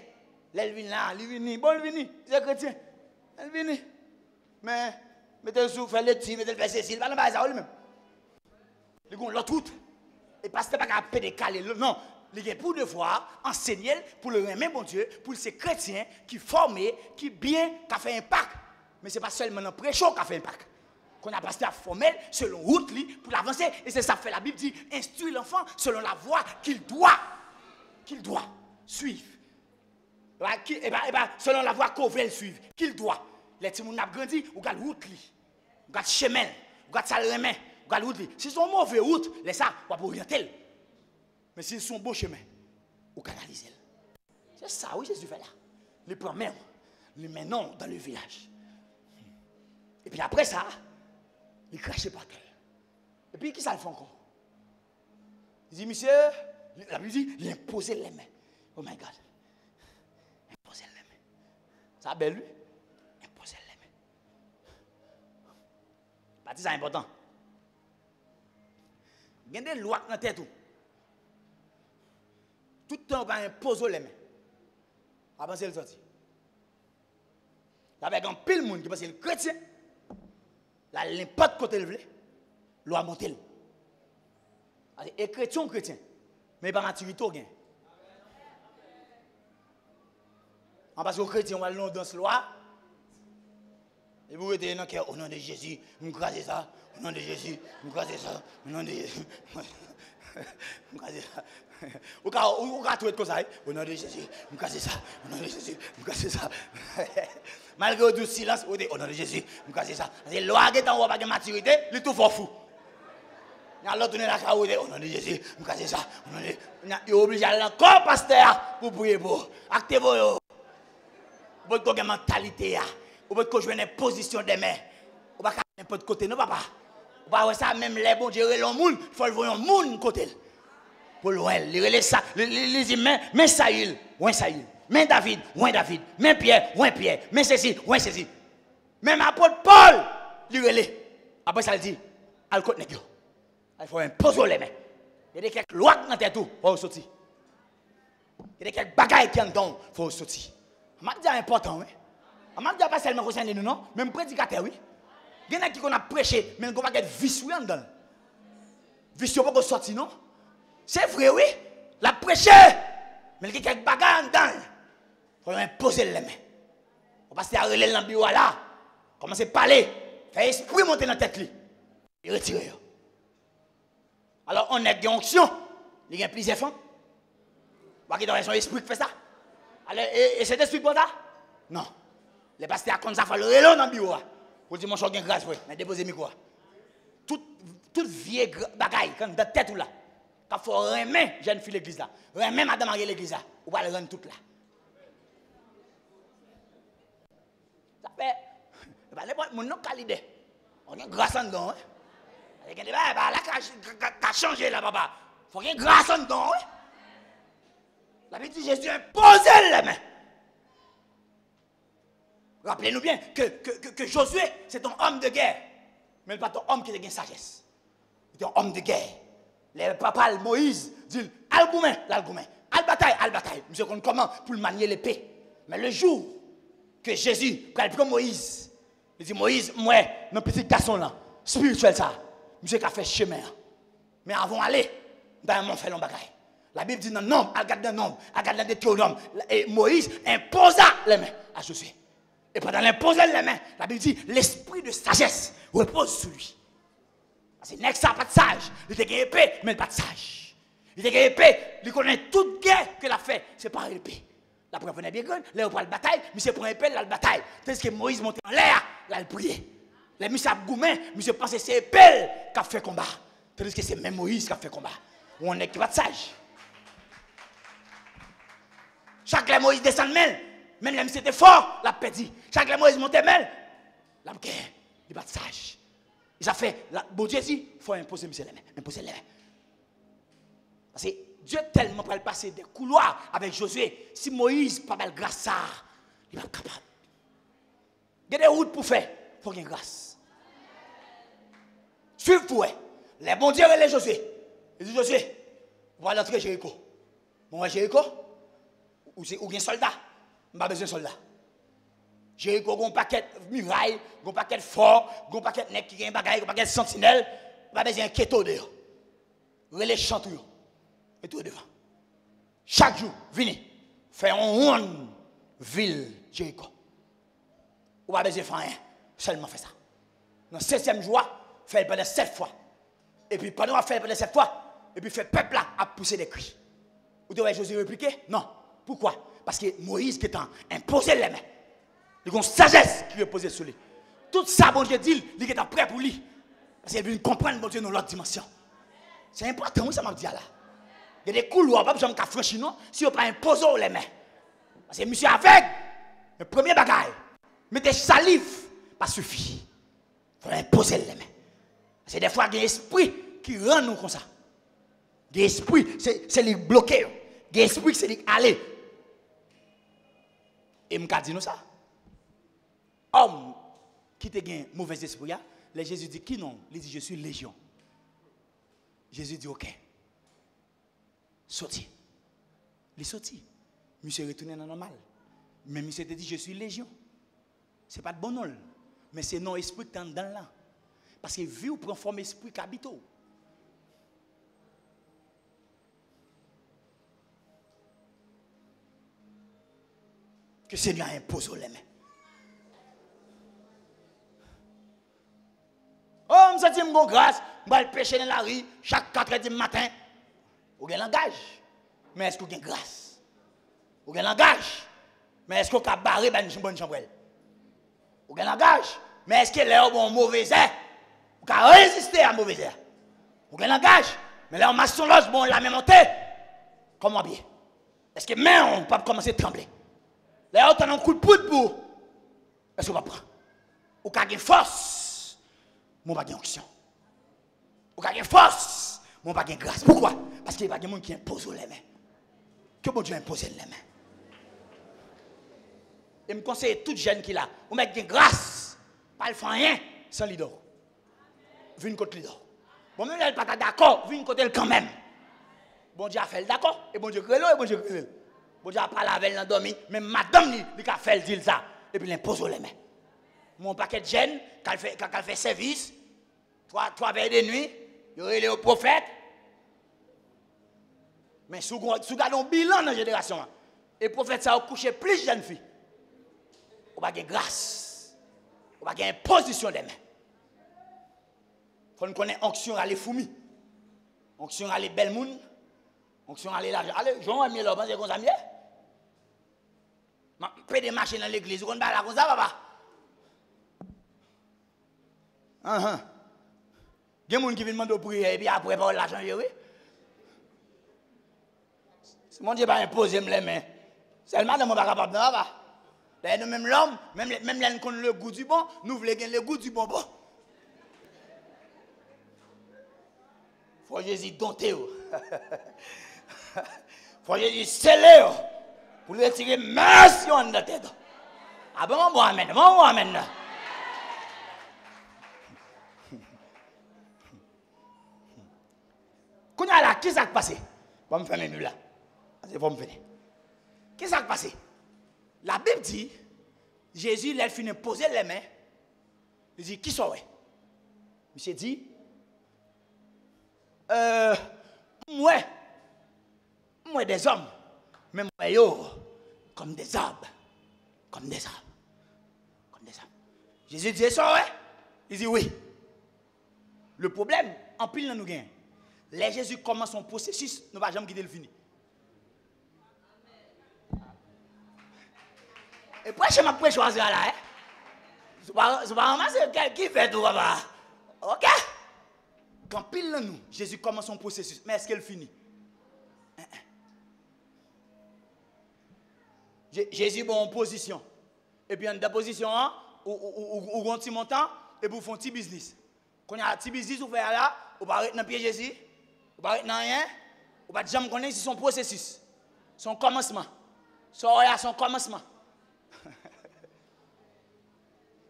l'elle vient là, il vient, bon il vient, c'est chrétien. Elle vient. Mais mettez sous faire le petit, mettez le ceci, il va dans ça lui-même. Les gon l'autre route. Et pasteur pas capable de caler non. Il est pour devoir enseigner pour le remettre bon Dieu, pour ces chrétiens qui formés, qui bien, qui fait impact. Mais ce n'est pas seulement dans le prêcheur qui fait impact. Qu'on a pasteur formel selon route pour l'avancer. Et c'est ça que fait la Bible dit instruire l'enfant selon la voie qu'il doit suivre. Selon la voie qu'on veut suivre, qu'il doit. Les petits gens ont grandi, ou gardent route, ou gardent chemin, ou gardent salement, ou gardent route. Si c'est une mauvaise route, les ça, on va orienter. Mais s'ils sont beaux chemins, ou canaliser. C'est ça, oui, Jésus fait là. Il prend même, il met non dans le village. Et puis après ça, il crache par terre. Et puis qui ça le fait encore? Il dit, monsieur, la Bible dit, il impose les mains. Oh my God. Imposer les mains. Ça belle lui? Imposer les Baptiste c'est important. Il y a des lois dans la tête. Tout le temps, on va imposer les mains. Avant de sortir. Avec un pile monde qui pense que le chrétien, la n'importe côté le veut, loi monter. Et chrétien ou chrétien, mais pas maturité ou gain. Parce que les chrétiens, on va le dans ce loi. Et vous êtes dans le cœur, au nom de Jésus, vous crasez ça, au nom de Jésus, vous crasez ça, au nom de Jésus. Vous crasez ça. Vous crasez tout comme ça, au nom de Jésus, vous crasez ça, au nom de Jésus, vous crasez ça. Malgré le silence, vous dites, au nom de Jésus, vous crasez ça. C'est loi qui est en haut, pas de maturité, il est tout fou. Il y a l'autre qui est là, au nom de Jésus, vous crasez ça, au nom de Jésus. Il est obligé d'aller encore, pasteur, pour prier pour. Actez-vous. Vous avez une mentalité. Vous avez jouer une position de main. Vous ne pouvez pas n'importe côté, non, papa. Vous ne pouvez pas ça, même les bons dieux, les monde, il faut le voir un monde côté. Pour loin, les humains, mais Saül, ouin Saül. Mais David, ouin David. Mais Pierre, ouin Pierre. Mais ceci, ouin ceci. Même apôtre Paul, il relais. Après ça, il dit, al côté nèg yo. Il faut imposer les mains. Il y a quelques lois dans tête tout, faut sortir. Il y a quelques bagailles qui en donnent, faut sortir. Je dis important, oui. Je ne dis pas seulement concerné nous, non. Même prédicateur, oui. Il y en a qui a prêché, mais il n'y a pas de vicieux en dedans. Vicieux pas sortir, non. C'est vrai, oui. La prêché, mais il y a quelques bagages en dedans. Il faut imposer les mains. On passe à relayer dans le bureau là. Commencer à parler. Faire esprit monter dans la tête. Et retirer. Alors, on a une onction. Il y a plusieurs femmes. Vous avez son esprit qui fait ça. Alors, et c'est esprit pour ça? Non. Les pasteurs comme ça, il faut le relayer dans le bureau. Vous dites, mon choc est grâce, mais déposez le micro. Toute vieille bagaille, comme dans la tête ou là. Quand il faut remettre jeune fille l'église là. Remettre madame à l'église là. Ou pas le rendre toute là. Ça fait. Mon nom qualité. On a une grâce en dedans. Il y a des là qui a changé là, papa. Il faut qu'il y ait une grâce en dedans. La Bible dit Jésus impose les mains. Rappelez-nous bien que Josué, c'est un homme de guerre. Mais pas ton homme qui a une sagesse. C'est un homme de guerre. Le papa Moïse dit Al-Goumen, al-bataille. Monsieur, comment pour manier l'épée. Mais le jour que Jésus prend Moïse, il dit Moïse, moi, nos petits garçons là, spirituel ça, monsieur qui a fait chemin. Mais avant d'aller, dans mon fait bagaille. La Bible dit dans Nombre, elle garde dans Nombre, elle garde dans Deutéronome. Et Moïse imposa les mains à Josué. Et pendant l'imposer les mains, la Bible dit l'esprit de sagesse repose sur lui. Parce que n'est-ce pas de sage. Il était épée, mais il n'est pas de sage. Il était épée, il connaît toute guerre qu'il a fait. C'est par l'épée. La preuve est bien grande, là on prend la bataille, mais c'est pour épée, là la bataille. Tandis que Moïse montait en l'air, là il priait. Les monsieur Goumen, monsieur pense que c'est épée qui a fait combat. Tandis que c'est même Moïse qui a fait combat. On n'est pas de sage. Chaque fois Moïse descend même si c'était fort, la pédit. Chaque fois Moïse montait même, la guerre, il n'est pas de sage. Il a fait, bon Dieu dit, il faut imposer les mains. Imposer les mains. Parce que Dieu tellement pour passer des couloirs avec Josué. Si Moïse pas mal grâce ça, il va être capable. Il y a des routes pour faire, il faut qu'il y ait grâce. Suivez-vous, les bons dieux et les Josué. Il dit Josué, on va entrer Jéricho. Bon, Jéricho, ou un soldat, on n'a pas besoin de soldat. Jéricho, il y a un paquet de murailles, il y a un paquet de forts, il y a un paquet de nègres qui ont un bagage, un paquet de sentinelles. On n'a pas besoin de keto dehors. Relais chantouillons. Et tout devant. Chaque jour, venez, faire une ville Jéricho. On n'a pas besoin de faire rien, seulement faire ça. Dans le 7e jour, faire pendant 7 fois. Et puis pendant qu'on fait pendant 7 fois, et puis faire peuple là à pousser des cris. Vous devez Josué répliquer? Non. Pourquoi? Parce que Moïse qui est imposé les mains. Il y a une sagesse qui est posée sur lui. Tout ça, bon Dieu dit, il est prêt pour lui. Parce qu'il veut comprendre, bon Dieu, dans l'autre dimension. C'est important, oui, ça m'a dit là. Il y a des couloirs, pas besoin de franchir, non, si on ne pas imposer les mains. Parce que monsieur avec, le premier bagage, mettez salive, pas suffit. Il faut imposer les mains. Parce que des fois, il y a des esprits qui rendent nous comme ça. Des esprits, c'est les bloquer. Des esprits, c'est les aller. Et je me dis nous ça. Homme qui te gagne mauvais esprit, Là, Jésus dit, qui non? Il dit, je suis légion. Jésus dit, ok. Sorti. Il est sorti. Monsieur est retourné dans le normal. Mais monsieur te dit, je suis légion. Ce n'est pas de bon nom. Mais c'est non esprit qui est dans là. Parce que vu ou prend forme esprit qui habite. Que le Seigneur impose les mains. Oh, je me sens mon grâce, je vais pêcher dans la rue chaque 4 heures du matin. Vous avez un langage, mais est-ce que vous avez grâce? Vous avez un langage, mais est-ce que vous avez barré une bonne chambre? Vous avez un langage, mais est-ce que l'air bon mauvais air? Vous avez résisté à mauvais air. Vous avez un langage, mais l'air maçon l'os bon la même montée. Comment bien? Est-ce que même on peut commencer à trembler? L'air on a un coup de poudre pour. Est-ce que vous prendre? Vous avez une force, mon pas de onction. Vous avez une force, mon pas de grâce. Pourquoi? Parce qu'il n'y a pas de monde qui impose les mains. Que bon Dieu impose les mains. Et me conseille tout jeune qui là, vous mettez de grâce, pas le faire rien sans leader. Vu une côté leader. Bon, même elle n'est pas d'accord, vu une côté quand même. Bon Dieu a fait d'accord, et bon Dieu crée et bon Dieu crée. Bon Dieu a parlé avec elle dans même madame il a fait le deal ça, et puis il impose les mains. Mon paquet de jeunes, quand elle fait service, 3 veilles de nuit, il y aurait au prophète. Mais si vous regardez un bilan dans la génération, et le prophète ça a couché plus de jeunes filles. On va gagner grâce. On va gagner position des mains. Quand on connaît onction à les foumis, onction à les belles mounes, onction à les larges. Allez, Jean Miel, vous pensez qu'on s'amuse? Je fais des machines dans l'église, vous connaissez comme ça, papa? Il y a des gens qui viennent demander prier et puis après, par l'argent, oui. Si mon Dieu va imposer les mains, seulement je ne suis pas capable de faire. D'ailleurs, même l'homme, même là, nous connaissons le goût du bon, nous voulons gagner le goût du bonbon. Il faut que Jésus dompter. Il faut que Jésus scellé pour lui retirer merci de la tête. Ah bon, bon, amen, bon, amen. Quand il y a là, qui s'est passé? Je vais me faire mes là. Je vais me faire. Qui s'est passé? La Bible dit, Jésus, il a fini de poser les mains. Il dit, qui sont-ils? Monsieur dit, moi des hommes, mais moi, yo, comme des arbres. Comme des arbres. Comme des arbres. Jésus dit, ça, ouais? Il dit, oui. Le problème, en pile, nous gagnons. Les Jésus commence son processus, nous ne va jamais quitter le fini. Et pourquoi je m'apprête choisir là, hein? Je ne vais pas ramasser qui fait tout, papa. Ok? Quand pile nous, Jésus commence son processus, mais est-ce qu'elle finit? Jésus est en position. Et puis en position, ou un petit montant, et puis vous faites un petit business. Quand il y a un petit business, vous faites là, vous ne pouvez pas dans pied Jésus, vous ne pouvez pas rien, vous ne pouvez jamais connaître son processus, son commencement. Son commencement.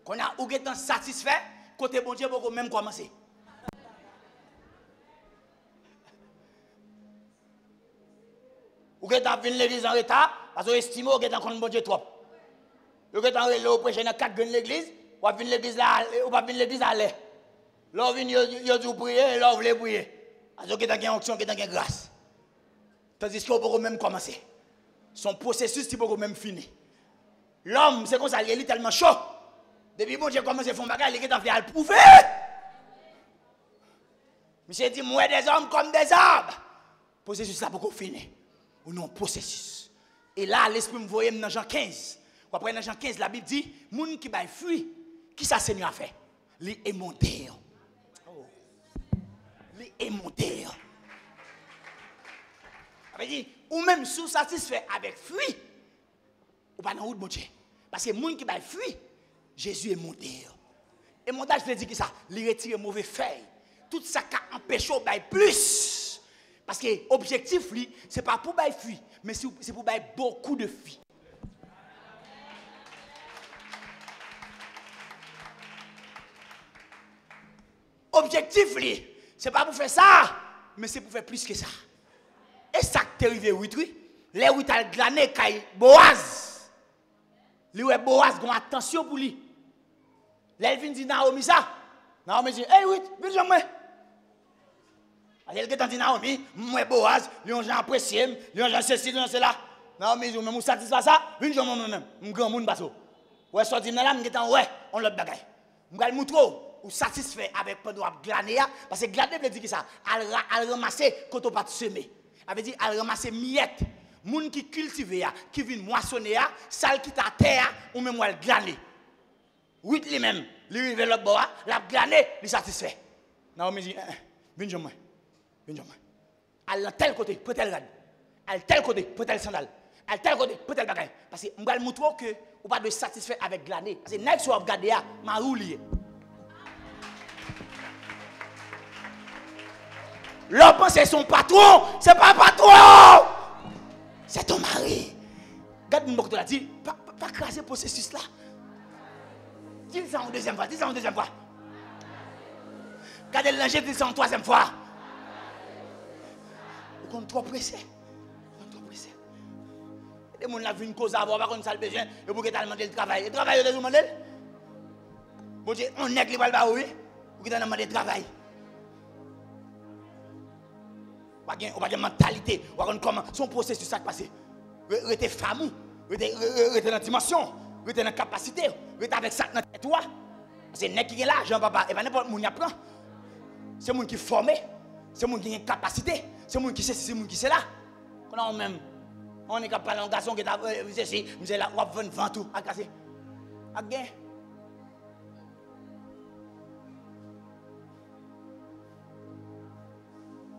Quand vous êtes satisfait, côté bon Dieu, vous même commencer. Vous êtes venu l'église en retard, parce que vous estimez que vous êtes encore bon Dieu trop. Vous êtes en relais, prêcher dans 4 grandes l'église, vous venez l'église là, vous pas venir l'église à l'air. Là, vous venez, vous dit prier, et là, vous voulez prier. Parce que vous êtes en onction, vous êtes en grâce. Tandis que vous pouvez même commencer. Son processus, il peut même finir. L'homme, c'est comme ça, il est tellement chaud. Depuis bon Dieu commence à faire un bagage, il est en train de le prouver. Monsieur dit, moi des hommes comme des arbres. Processus, ça peut finir. Ou non, processus. Et là, l'esprit me voyait dans Jean 15. Après, dans Jean 15, la Bible dit, moun qui va fuir, qui ça Seigneur a fait? Li est monté. Li est monté. Ça veut dire, ou même sous satisfait avec fuir, ou pas dans route, bon Dieu. Parce que moun qui va fuir, Jésus est monté. Et montage, je dis que ça, il retire mauvais feuilles. Tout ça qui empêche au bail plus. Parce que l'objectif, ce n'est pas pour bail fuir, mais c'est pour bail beaucoup de filles. objectif, c'est pas pour faire ça, mais c'est pour faire plus que ça. Et ça qui est arrivé, oui. Les 8 a glané, Kay Boaz. Lui, Boaz, gon attention pour lui. L'Elvin dit Naomi ça. Naomi dit, hey, oui, viens jamais. Elle dit Naomi, moi Boaz, lui on gens apprécié, lui on gens ceci, lui on cela. Naomi dit, mais vous satisfait ça, viens jamais moi-même. Mon grand monde basso. Ouais, sorti là, m'getan ouais, on l'autre bagaille. M'gal montrer ou satisfait avec pendant glaner parce que glaner veut dire que ça, al ramasser quand on pas semer. Ça veut dire al ramasser miette. Moun qui cultive qui vient moissonner sale qui ta terre ou même al glaner. Oui lui-même, lui rive l'autre bois, la glaner, lui satisfait. Naomi dit viens jamais. Viens jamais. Al tel côté, peut tel rad. Al tel côté, peut tel sandal. Al tel côté, peut tel bagaille parce que m'gal montrer que ou pas de satisfait avec glaner parce que nèg so regarder a ma roulier. L'homme c'est son patron, c'est pas patron. C'est ton mari. Regarde mon l'a dit, pas craser processus là. Dis ça en deuxième fois, dis ça en deuxième fois. Regardez l'ingé, dis ça en troisième fois. Vous comptez trop pressé. Les gens qui ont une cause à avoir, par contre, ça le besoin, et pour que tu aies demandé le travail. Le travail, tu as demandé. Bon Dieu, on est qui va le faire, oui, pour que tu aies demandé le travail. On n'a pas de mentalité, on n'a comment son processus ça passé. Rester femme, rester dans la dimension, rester dans la capacité, rester avec ça dans tête toi. C'est nèg qui est là, Jean papa, et pas n'importe qui apprend. C'est monde qui est formé, c'est monde qui a une capacité, c'est monde qui sait c'est monde qui c'est là. On même on est capable un garçon qui t'a ceci, c'est là on va vendre tout à casser. À gain.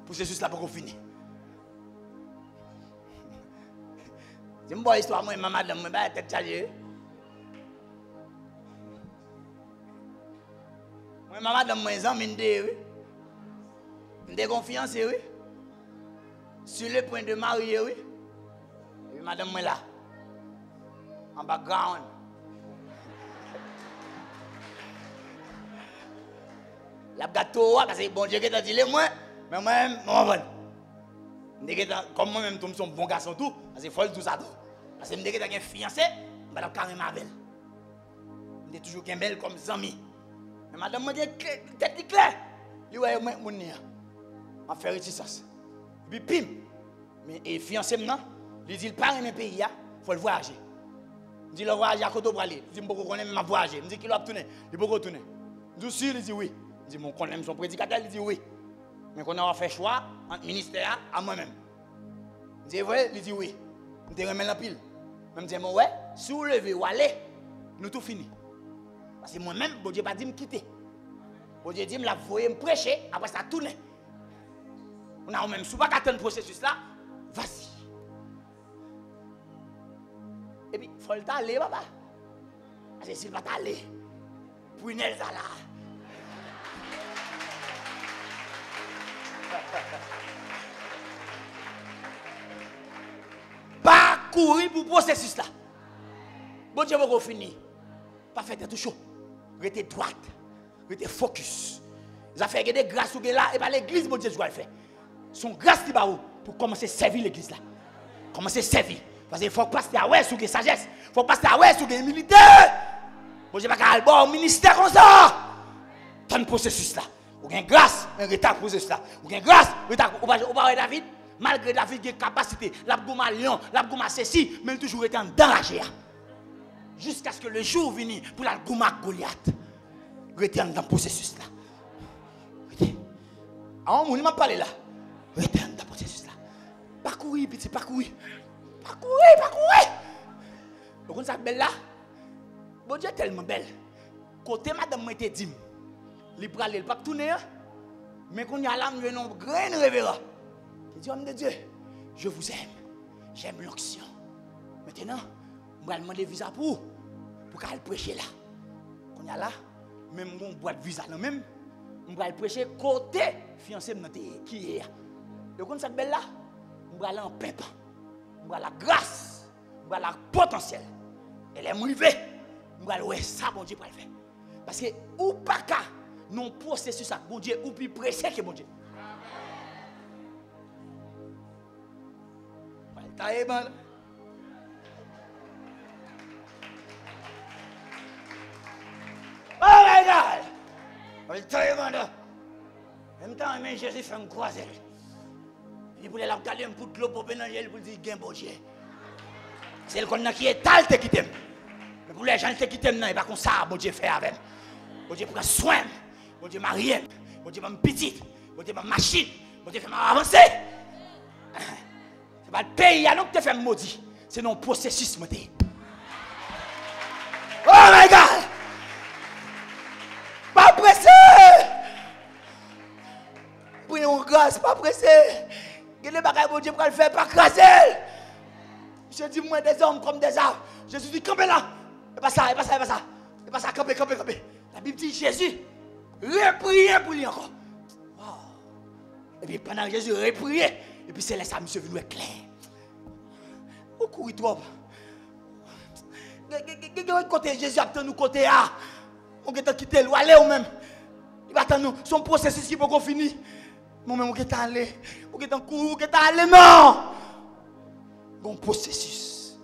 Processus là pour qu'on finisse. C'est une bonne histoire, moi, madame, je vais tête chargée. Moi, madame, moi, j'en ai oui. J'ai confiance, oui. Sur le point de marier, oui. Et madame, moi, là. En background. La gâteau, parce que bon Dieu qui t'a dit, moi. Mais moi-même, comme moi-même, je suis un bon garçon, tout, parce que faut tout ça. Parce que je suis un fiancé, je suis carrément belle. Je suis toujours belle comme Zami. Mais madame me dit, tête claire. Je vais mon nez. Je vais faire réticence. Et puis, pim. Mais le fiancé maintenant, il dit, il part dans mes pays, il faut le voyager. Il dit, le voyage à côté de aller. Il dit, je ne connais pas voyager. Il dit, qu'il va retourner. Il peut retourner. Je dis, il dit, oui. Il dit, mon connaît son prédicateur, il dit, oui. Mais qu'on a fait choix entre le ministère à moi-même. Je dis, ouais, il dit oui. Je te remets la pile. Je me dis, ouais, si vous levez ou allez, nous tout fini. Parce que moi-même, bon Dieu pas dit me quitter. Bon Dieu dit me la voyer me prêcher, après ça tourner. On a même, si vous pas attendre le processus là, vas-y. Et puis, il faut le aller, papa. Parce que s'il va t'aller, pour une Elsa là. Pas courir pour le processus là. Bon Dieu, vous finir. Pas faire tout chaud. Restez droite. Restez focus. Vous avez fait des grâces ou là, et pas l'église, bon Dieu, je dois le faire. Son grâce qui va pour commencer à servir l'église là. Commencer à servir. Parce qu'il faut passer à ouais sur la sagesse. Il faut passer à ouais sur la militaire. Bon Dieu, pas qu'à bon ministère comme ça. Tant de processus là. Vous avez grâce, un retard processus là. Vous avez grâce, retard. Vous voyez David, malgré David qui a capacité, l'abgouma lion, l'abgouma ceci, mais il toujours été en danger. Jusqu'à ce que le jour vienne pour l'abgouma Goliath. Retourne dans le processus là. Ah, on m'a parlé là. Retourne dans le processus là. Pas courir, petit, pas courir. Pas courir, pas courir. Vous comprenez ça belle là? Bon Dieu est tellement belle. Côté madame m'a été dit. Il ne pas tourner, mais qu'on y a là, nous venons grand révérend. Il dit, homme de Dieu, je vous aime, j'aime l'onction. Maintenant, je vais demander visa pour qu'elle prêcher là. Qu'on y a là, même mon boîte visa là même, je vais prêcher côté fiancé qui est. Et comme ça belle là, je vais aller en pimpant. Je vais aller la grâce, je vais aller la potentiel. Elle est motivée. Je vais aller ça, bon Dieu, pour le faire. Parce que, ou pas qu'à non processus ça, bon Dieu, ou plus pressé que bon Dieu. Oh my God! En même temps, Jésus fait me croiser. Il voulait la regarder un peu de l'eau pour pénanger, pour dire gain bon Dieu. C'est le qu'on qui est talte qui t'aime. Mais pour les gens qui t'aiment, il va comme ça, bon Dieu fait avec. Bon Dieu prend soin. Bon Dieu marie. Bon Dieu m'a petite. Bon Dieu m'a machine. Bon Dieu fait m'avancer. C'est pas le pays alors que tu fais maudit. C'est non processus monté. Oh my God! Pas pressé! Prions grâce, pas pressé. Quel est le bagage bon Dieu pour le faire, pas craser. Je dis moi des hommes comme des arbres. Jésus dit campez là. Et pas ça, et pas ça, et pas ça. Et pas ça, campez. La Bible dit Jésus repriez pour lui encore. Wow. Et puis pendant que Jésus repriez, et puis c'est là ça, monsieur venu clair. Où courir trop? Côté Jésus attend nous côté A. On va quitter ou aller ou même. Il va attendre nous. Son processus qui peut qu'on finisse. Moi-même, on va aller. On va courir, on va aller. Non! Bon processus.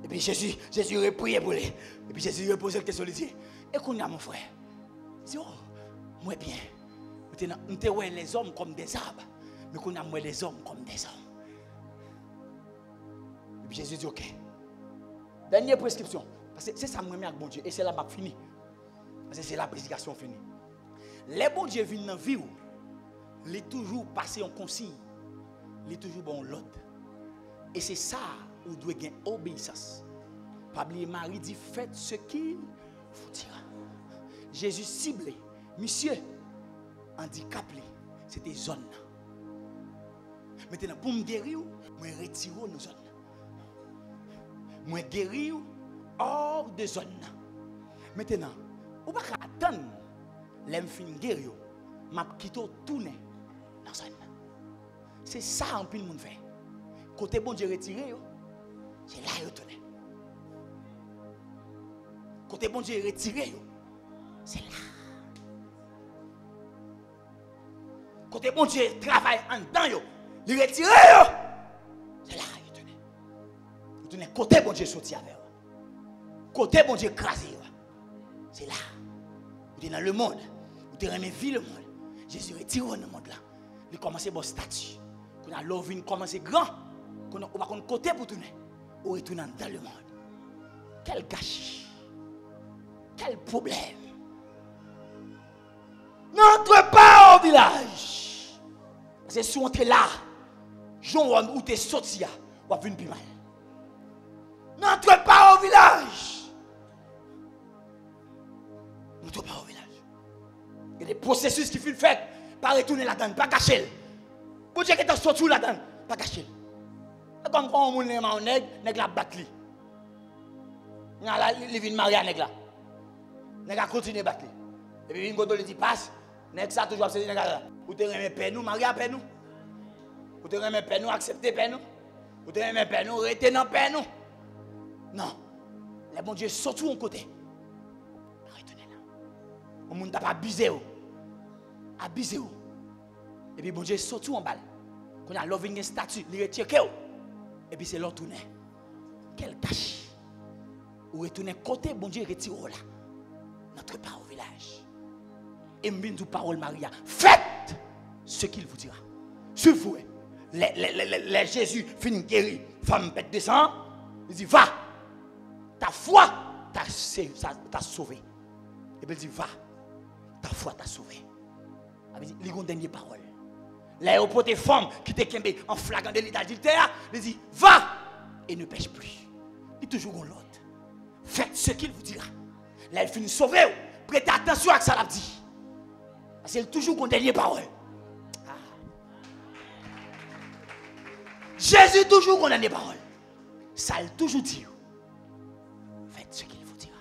Et puis Jésus reprié pour lui. Et puis Jésus repose la question. Il dit, et qu'on a mon frère? Il dit, oh, moi bien. Nous te les hommes comme des arbres. Mais qu'on a moi les hommes comme des hommes. Et puis Jésus dit, ok. Dernière prescription. Parce que c'est ça, moi, avec bon Dieu. Et c'est là que je finis. Parce que c'est la prédication finie. Les bons Dieu viennent dans la vie. Il est toujours passé en consigne. Il est toujours bon l'ordre. Et c'est ça où doit gagner obéissance. Pas oublier Marie dit faites ce qu'il vous dira. Jésus ciblé, monsieur, handicapé, c'était zone. Maintenant, pour me guérir, je retire nos zones. Je guérir hors de zone. Maintenant, on va attendre les fin guérir, m'a quitté tourner dans zone. C'est ça un peu le monde fait. Côté bon Dieu retiré, c'est là il tourne. Côté bon Dieu retiré, c'est là. Côté bon Dieu travaille en dedans, il retiré, c'est là il tourne. Il tourne côté bon Dieu sorti avec. Côté bon Dieu écrasé, c'est là. Vous êtes dans le monde, vous êtes remis vie le monde. Jésus retire dans le monde là. Il commence à bon statut. Quand la love commence grand. On va qu'on côté pour tourner. Ou retourner dans le monde. Quel gâchis. Quel problème. N'entre pas au village. C'est si on est là. Jean où tu es sorti, on va venir plus mal. N'entre pas au village. N'entre pas au village. Il y a des processus qui font fait. Pas retourner là-dedans, pas cacher. Pour dire que tu as sorti là-dedans, pas cacher. Comme quand on est en nègre la battre. Il vient marier à nègre là. Nègre continue à battre. Et puis quand on lui dit passe, nègre ça toujours c'est nègre. Ou te remet père nous, marier à père nous. Ou te remet père nous, accepter père nous. Ou te remet père nous, rester dans père nous. Non. Le bon Dieu surtout en côté. Retournez là. On ne t'a pas abusé. Abusé. Et puis bon Dieu surtout en balle. Quand on a loving un statut, il retire. Et puis c'est l'autre tourné. Quel gâchis. Ou retourner côté, bon Dieu retire là. N'entre pas au village. Et m'bine du parole Maria. Faites ce qu'il vous dira. Suivez-vous. Les Jésus finit guéri. Femme bête de sang. Il dit va. Ta foi t'a sauvé. Et puis il dit va. Ta foi t'a sauvé. Il dit il y a une dernière parole. L'aéroport des femmes qui te kembe en flagrant délit d'adultère, il dit va et ne pêche plus. Il toujours l'autre. Faites ce qu'il vous dira. Là, il finit sauver. Prêtez attention à ce que ça l'a dit. Parce qu'il toujours une dernière parole. Ah. Jésus toujours une dernière parole. Ça il toujours dit. Faites ce qu'il vous dira.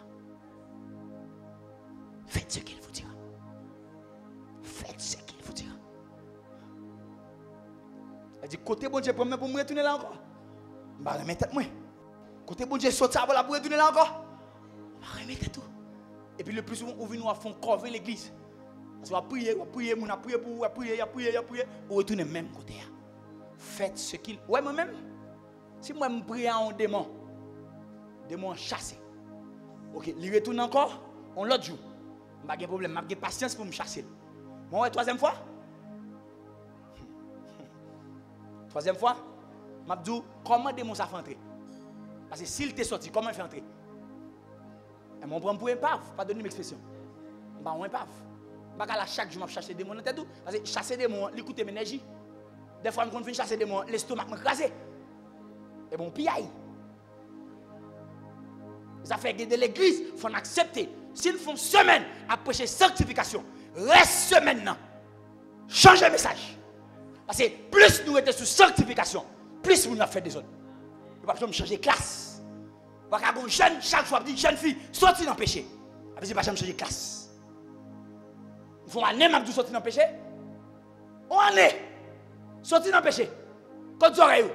Faites ce qu'il vous dira. Faites ce qu'il vous dira. Elle dit, côté bon Dieu, pour me retourner là encore. Je vais remettre moi. Côté bon Dieu, sortir pour retourner là encore. Je vais remettre tout. Et puis le plus souvent, on vient nous faire couvrir l'église. Parce qu'on a prié, on a prié pour vous, on a prié, on retourne même côté. Faites ce qu'il... Ouais, moi-même, si moi je prie à un démon chassé, ok, il retourne encore, on l'autre jour, je n'ai pas de problème, j'ai patience pour me chasser. Bon, ouais, troisième fois, je me dis, comment le démon ça fait entrer? Parce que s'il t'est sorti, comment il fait entrer? Et mon prend pour épave, pas donner une expression. Je ne vais pas chaque jour, je cherche des démons dans tête. Parce que chasser des démons, il coûte l'énergie. Des fois, quand je chasser des démons, l'estomac m'écrase. Et bon, piaille. Ça fait que de l'église, il faut accepter. S'ils font semaine à prêcher sanctification, reste semaine. Changez le message. Parce que plus nous étions sous sanctification, plus nous avons fait des autres. Nous ne pouvons pas changer de classe. Parce que jeune, chaque fois, dit jeune fille, sorti dans le péché. Parce que nous ne pouvons pas changer de classe. Il faut aller même sortir dans le péché. On est sorti dans le péché. Quand tu aurais eu.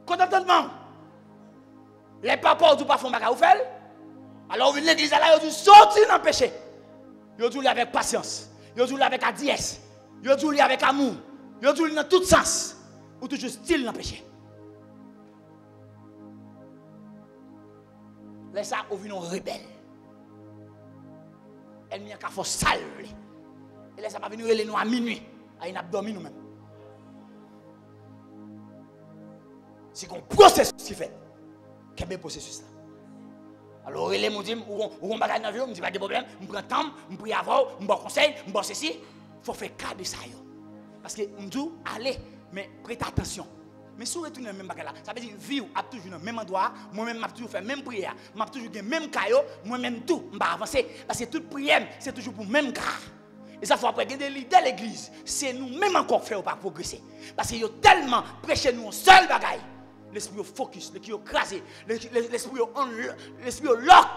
Contentement. Les papas ou pas font bagarre ou fait. Alors l'église là, ils ont sorti dans le péché. Ils ont dit avec patience. Ils ont dit avec adiès. Ils ont dit avec amour. Ils ont dit dans tout sens. Ou toujours style dans le péché. Laisse ça, on vient rebelle. Elle n'y a qu'à faire salve. Et laisse ça pas venir les nous à minuit. À une abdomen nous-mêmes. C'est un processus qui fait. Quel est le processus là? Alors, les gens disent, on va dans l'avion, on dit pas de problème, on prend temps, on prie avant, on prend conseil, on prend ceci. Il faut faire cas de ça. Parce que on dit, allez, mais prêtez attention. Mais si vous retournez dans le même bagage là, ça veut dire vivre à toujours dans le même endroit, moi-même, je toujours faire même prière, je toujours le même caillou, moi-même tout, je vais avancer. Parce que toute prière, c'est toujours pour le même cas. Et ça faut après que des leaders de l'église, c'est nous-mêmes encore faire pour progresser. Parce qu'il y a tellement prêché nous un seul bagage. L'esprit focus, l'esprit crasé, l'esprit lock.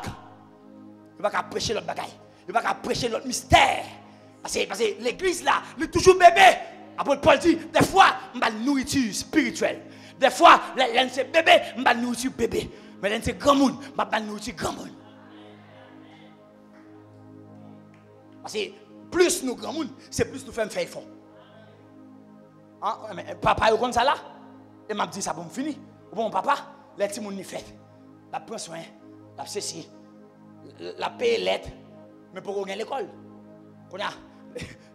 Il ne va pas prêcher l'autre bagaille. Il ne va pas prêcher l'autre mystère. Parce que l'église là, il est toujours bébé. Après Paul dit, des fois, je vais nourriture spirituelle. Des fois, l'un c'est bébé, je vais nourriture bébé. Mais l'un c'est grand monde, je vais nourriture grand monde. Parce que plus nous grand monde, c'est plus nous faisons faire fort. Hein? Mais papa, vous connaissez ça là? Et m'a dit ça pour me finir. Bon papa, les petits moun ni fait. La prend soin, la ceci, la paye lettre, mais pour gagner l'école.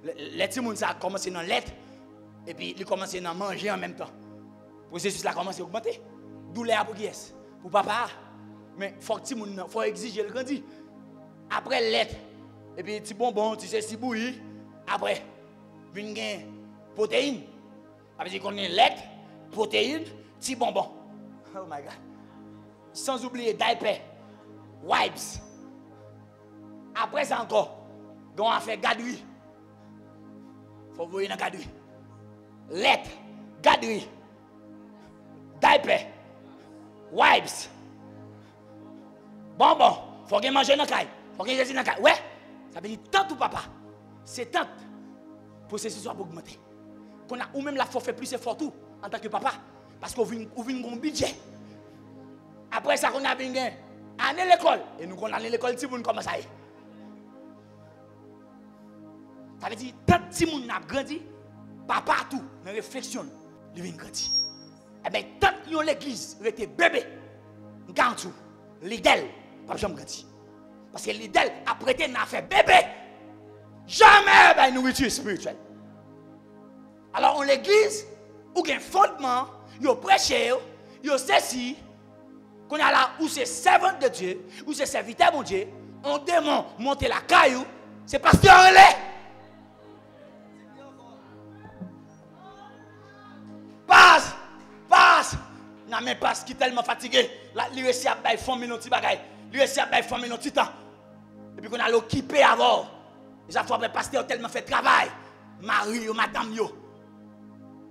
Les petits moun ça a commencé dans lettre et puis il commence à manger en même temps. Le processus là commence à augmenter. Douleur pour qui est? Pour papa. Mais faut que petit moun faut exiger le grandi. Après lettre et puis petit bonbon, tu sais si bouilli, après vinn gain protéines. Avec dit qu'on est lettre, protéines, petit bonbon. Oh my God. Sans oublier diaper, wipes. Après ça encore, on a fait gaderie. Faut voir dans gaderie. Lettre, gaderie, diaper, wipes, bonbon. Faut que manger dans la caille. Faut que manger dans la caille. Ouais, ça veut dire tant ou papa. C'est tant. Pour que ce soit augmenté. Qu'on a ou même la faut faire plus effort tout en tant que papa. Parce qu'on vient un budget. Après ça, on a venu à l'école. Et nous, on a l'école, si vous commencez à y. Ça veut dire, tant que si vous avez grandi, papa tout, dans la réflexion, il vient grandir. Eh bien, tant que l'église était bébé, garantou, l'idèle, pas jamais grandi. Parce que l'idèle a prêté n'a fait bébé. Jamais ben, nourriture spirituelle. Alors, en l'église, où il y a un fondement, il y a prêché, il y a ceci, qu'on a là où c'est servant de Dieu, où c'est serviteur de Dieu, on démon monter la caillou, c'est pasteur relais. Passe. Non mais passe qui est tellement fatigué, là il réussit à faire famille dans petit bagaille, il réussit à faire famille dans petit temps. Et puis qu'on a l'occupé avant. Et ça fois après pasteur tellement fait travail, mari ou madame yo.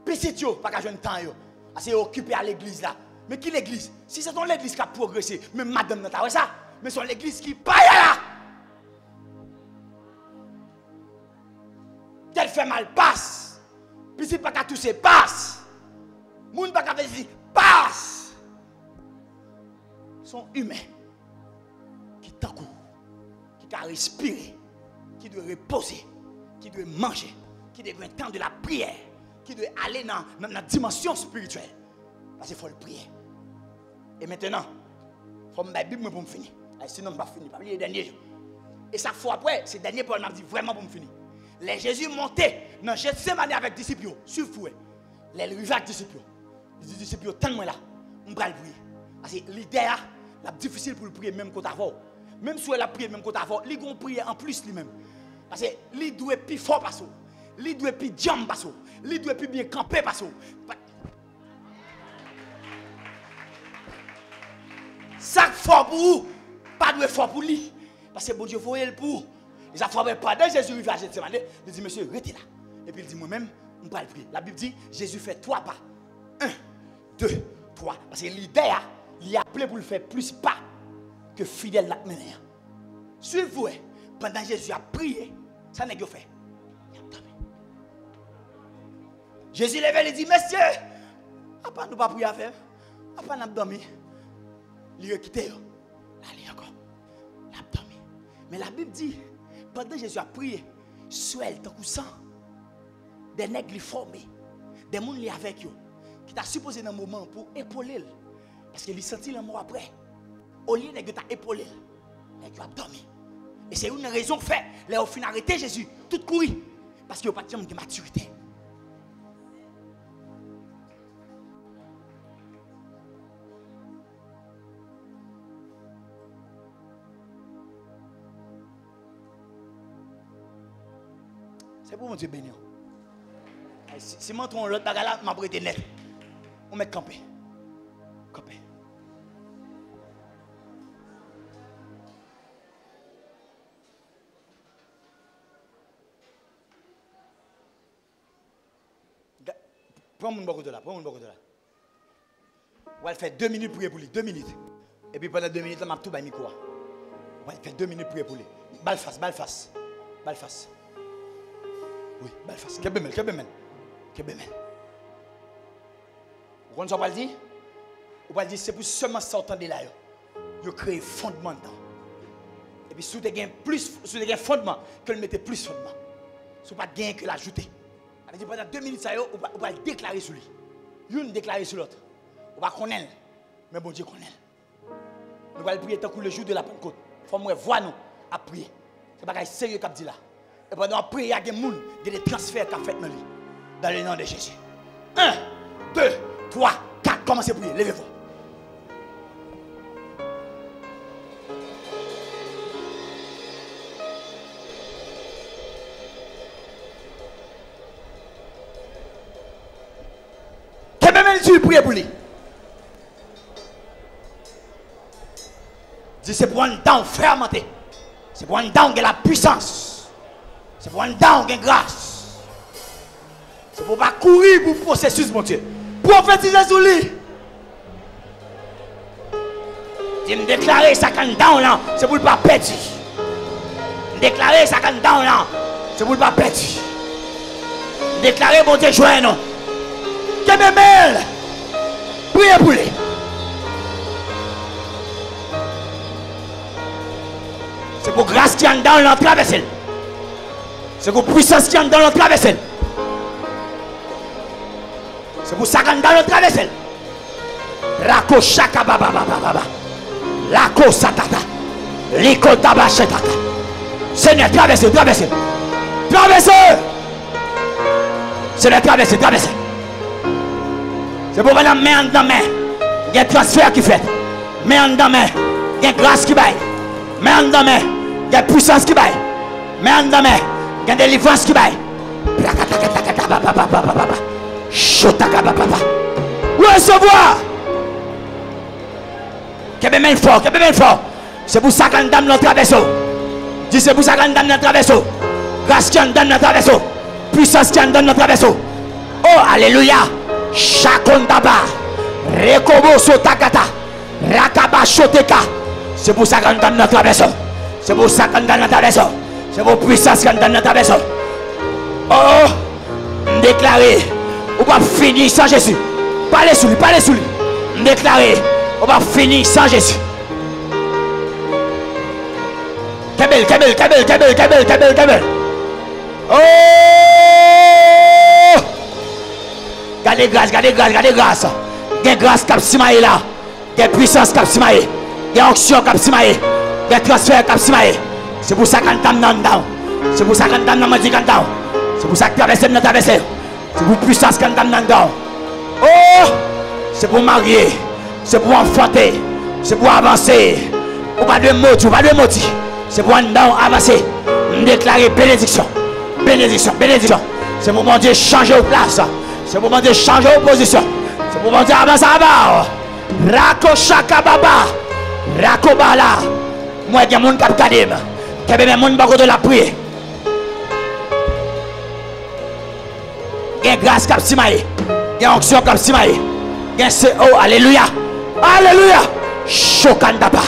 Petit yo, pas qu'à jeune temps yo. C'est occupé à l'église là. Mais qui l'église? Si c'est ton l'église qui a progressé, même madame n'a pas ça. Mais c'est l'église qui paye là. Tel fait mal, passe. Puis si pas qu'à toucher, passe. Moun pas qu'à faire passe. Sont humains. Qui t'encourent, qui t'a respiré. qui doit reposer, qui doit manger, qui doit avoir un temps de la prière, qui doit aller dans la dimension spirituelle. Parce qu'il faut le prier. Et maintenant, il faut me mettre la Bible pour me finir. Sinon, je ne vais pas finir. Pas les derniers jours. Et chaque fois après, c'est le dernier Paul m'a dit vraiment pour me finir. Les Jésus montait dans Gethsemane avec les disciples. Suivez-vous. Les arrivés avec les disciples. Les disciples, tellement là, on va le prier. Parce que l'idée est difficile pour le prier même quand avant. Même si elle a prié même quand avant, il doit prier en plus lui-même. Parce que il doit être plus fort parce que il doit être plus jam parce que il doit être plus bien camper parce que ça fort pour vous, pas de fort pour lui. Parce que bon Dieu voyait le pour. Il a fait pas de Jésus arrive à Gethsemane. Il dit monsieur, restez là. Et puis il dit moi-même, on ne peut pas le prier. La Bible dit Jésus fait 3 pas. 1, 2, 3. Parce que l'idée, il a appelé pour le faire plus pas que fidèle la manière. Suivez-vous, pendant que Jésus a prié, ça n'est pas fait. Jésus levé et dit, messieurs, après nous pas prier à faire, après nous dormir, il a quitté. Allez encore, il a dormi. Mais la Bible dit, pendant que Jésus a prié, soit tant que ça, des nègres formés, des gens avec eux, qui t'a supposé dans un moment pour épauler, parce qu'il sentit le mot après. Au lieu de t'épauler, il a dormi. Et c'est une raison fait, là au final arrêté Jésus, tout courir, parce qu'il n'y a pas de temps de maturité. C'est pour mon Dieu béni. Si je montre l'autre bagarre là, je vais prêter net. On met camper. Camper. Prends mon côté là, prends mon côté là. On va faire 2 minutes pour prier pour lui, 2 minutes. Et puis pendant 2 minutes, là, je vais tout micro. On va faire 2 minutes pour prier pour lui. Balle face, balle face. Balle face. Oui, balle face. Kebemel, kebemel. Kebemel. Vous comprenez ce qu'on va dire? On va dire c'est pour seulement sortir de là. Vous créez un fondement dedans. Et puis si vous avez un fondement, que vous mettez plus fondement. Si vous n'avez pas de gain que l'ajouter. Pendant 2 minutes, on va le déclarer sur lui. Une déclarer sur l'autre. On va connaître. Mais bon Dieu connaît. Nous allons prier tant que le jour de la Pentecôte. Il faut voir nous à prier. Ce n'est pas sérieux qu'on dit là. Et pendant qu'on prie, il y a des gens qui ont des transferts qu'on fait dans lui. Dans le nom de Jésus. 1, 2, 3, 4. Commencez à prier. Levez-vous. Tu pries pour lui. Dis c'est pour un temps fermenté. C'est pour un temps qui a la puissance. C'est pour un temps qui a grâce. C'est pour pas courir pour le processus, mon Dieu. Prophétiser sur lui. Dis me déclarer ça quand down là, c'est pour ne pas perdre. Déclarer ça quand down là, c'est pour ne pas perdre. Déclarer mon Dieu joie non. Kebemel. Priez pour lui. C'est pour grâce qui est dans notre traversée. C'est pour puissance qui est dans notre traversée. C'est pour ça qu'on est dans notre traversée. Rako shaka baba baba baba. Lako satata. Liko tabashetata. Seigneur, traversez, traversez. Traversez. Seigneur, traversez, traversez. C'est pour la main dans main. Il y a un transfert qui fait. Main dans main. Il y a grâce qui baille. Main dans main. Il y a puissance qui baille. Main dans main. Il y a délivrance qui baille. Recevoir. Kebemel fort, kebemel fort. C'est pour ça qu'on donne notre traverseau. Dis c'est pour ça qu'on donne notre traverseau. Grâce qui donne notre traverseau. Puissance qui donne notre traverseau. Oh, alléluia. Shakondaba, Rekobo Sotakata, Rakaba Shoteka. C'est pour ça qu'on donne notre vaisseau. C'est pour ça qu'on donne notre vaisseau. C'est pour puissance qu'on donne notre vaisseau. Oh, déclarer, on va finir sans Jésus. Parlez sur lui, parlez sur lui. Déclarer, on va finir sans Jésus. Kebel. Oh! Gardez grâce. Gardez grâce cap simaye là. Gardez puissance cap simaye. Gardez onction cap simaye. Gardez transfert cap simaye. C'est pour ça qu'on t'aime dans dedans. C'est pour ça qu'on t'aime dans magie dedans. C'est pour ça que traverser dans traverser. C'est pour puissance qu'on t'aime dans dedans. Oh! C'est pour marier. C'est pour enfanter. C'est pour avancer. Ou pas de mots, c'est pour avancer. Déclarer bénédiction. C'est pour mon Dieu changer de place. C'est pour mon Dieu changer de position. C'est pour mon Dieu avancer avant. Rako shaka baba. Rako bala. Moi, il y a mon cap kadem. Il y a même mon bago de la prière. Il y a grâce cap simaye. Il y a onction cap simaye. Il y a CO. Alléluia. Alléluia. Shokandaba.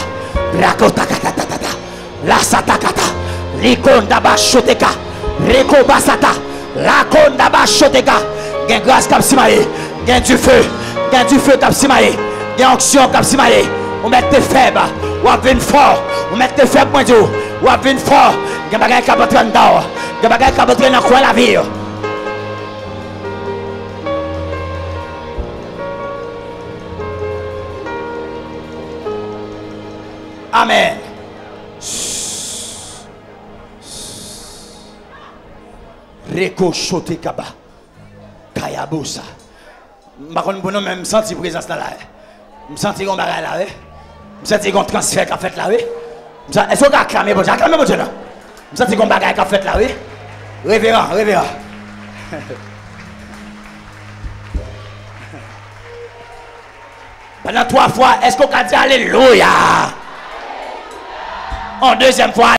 Rakotakata, la satakata, likondaba shoteka, reko basata, lakondaba shoteka, gen grâce cap simaye, gen du feu cap simaye, gen onction cap simaye, on met tes faibles, ou à venir fort, on met tes faibles point Dieu, ou à venir fort, gen bagay cap entrer dedans, gen bagay cap entrer dans quoi la vie. Amen. Reko chote kaba. Kayabosa. Je ne même senti présence là. Je senti qu'on bagay là. Je senti qu'on transfert qu'a fait là. Est-ce qu'on a acclamé bon Dieu? Acclamé bon Dieu là. Je senti qu'on bagay qu'a fait là. Révérend. Pendant 3 fois, est-ce qu'on a dit Alléluia? En deuxième fois.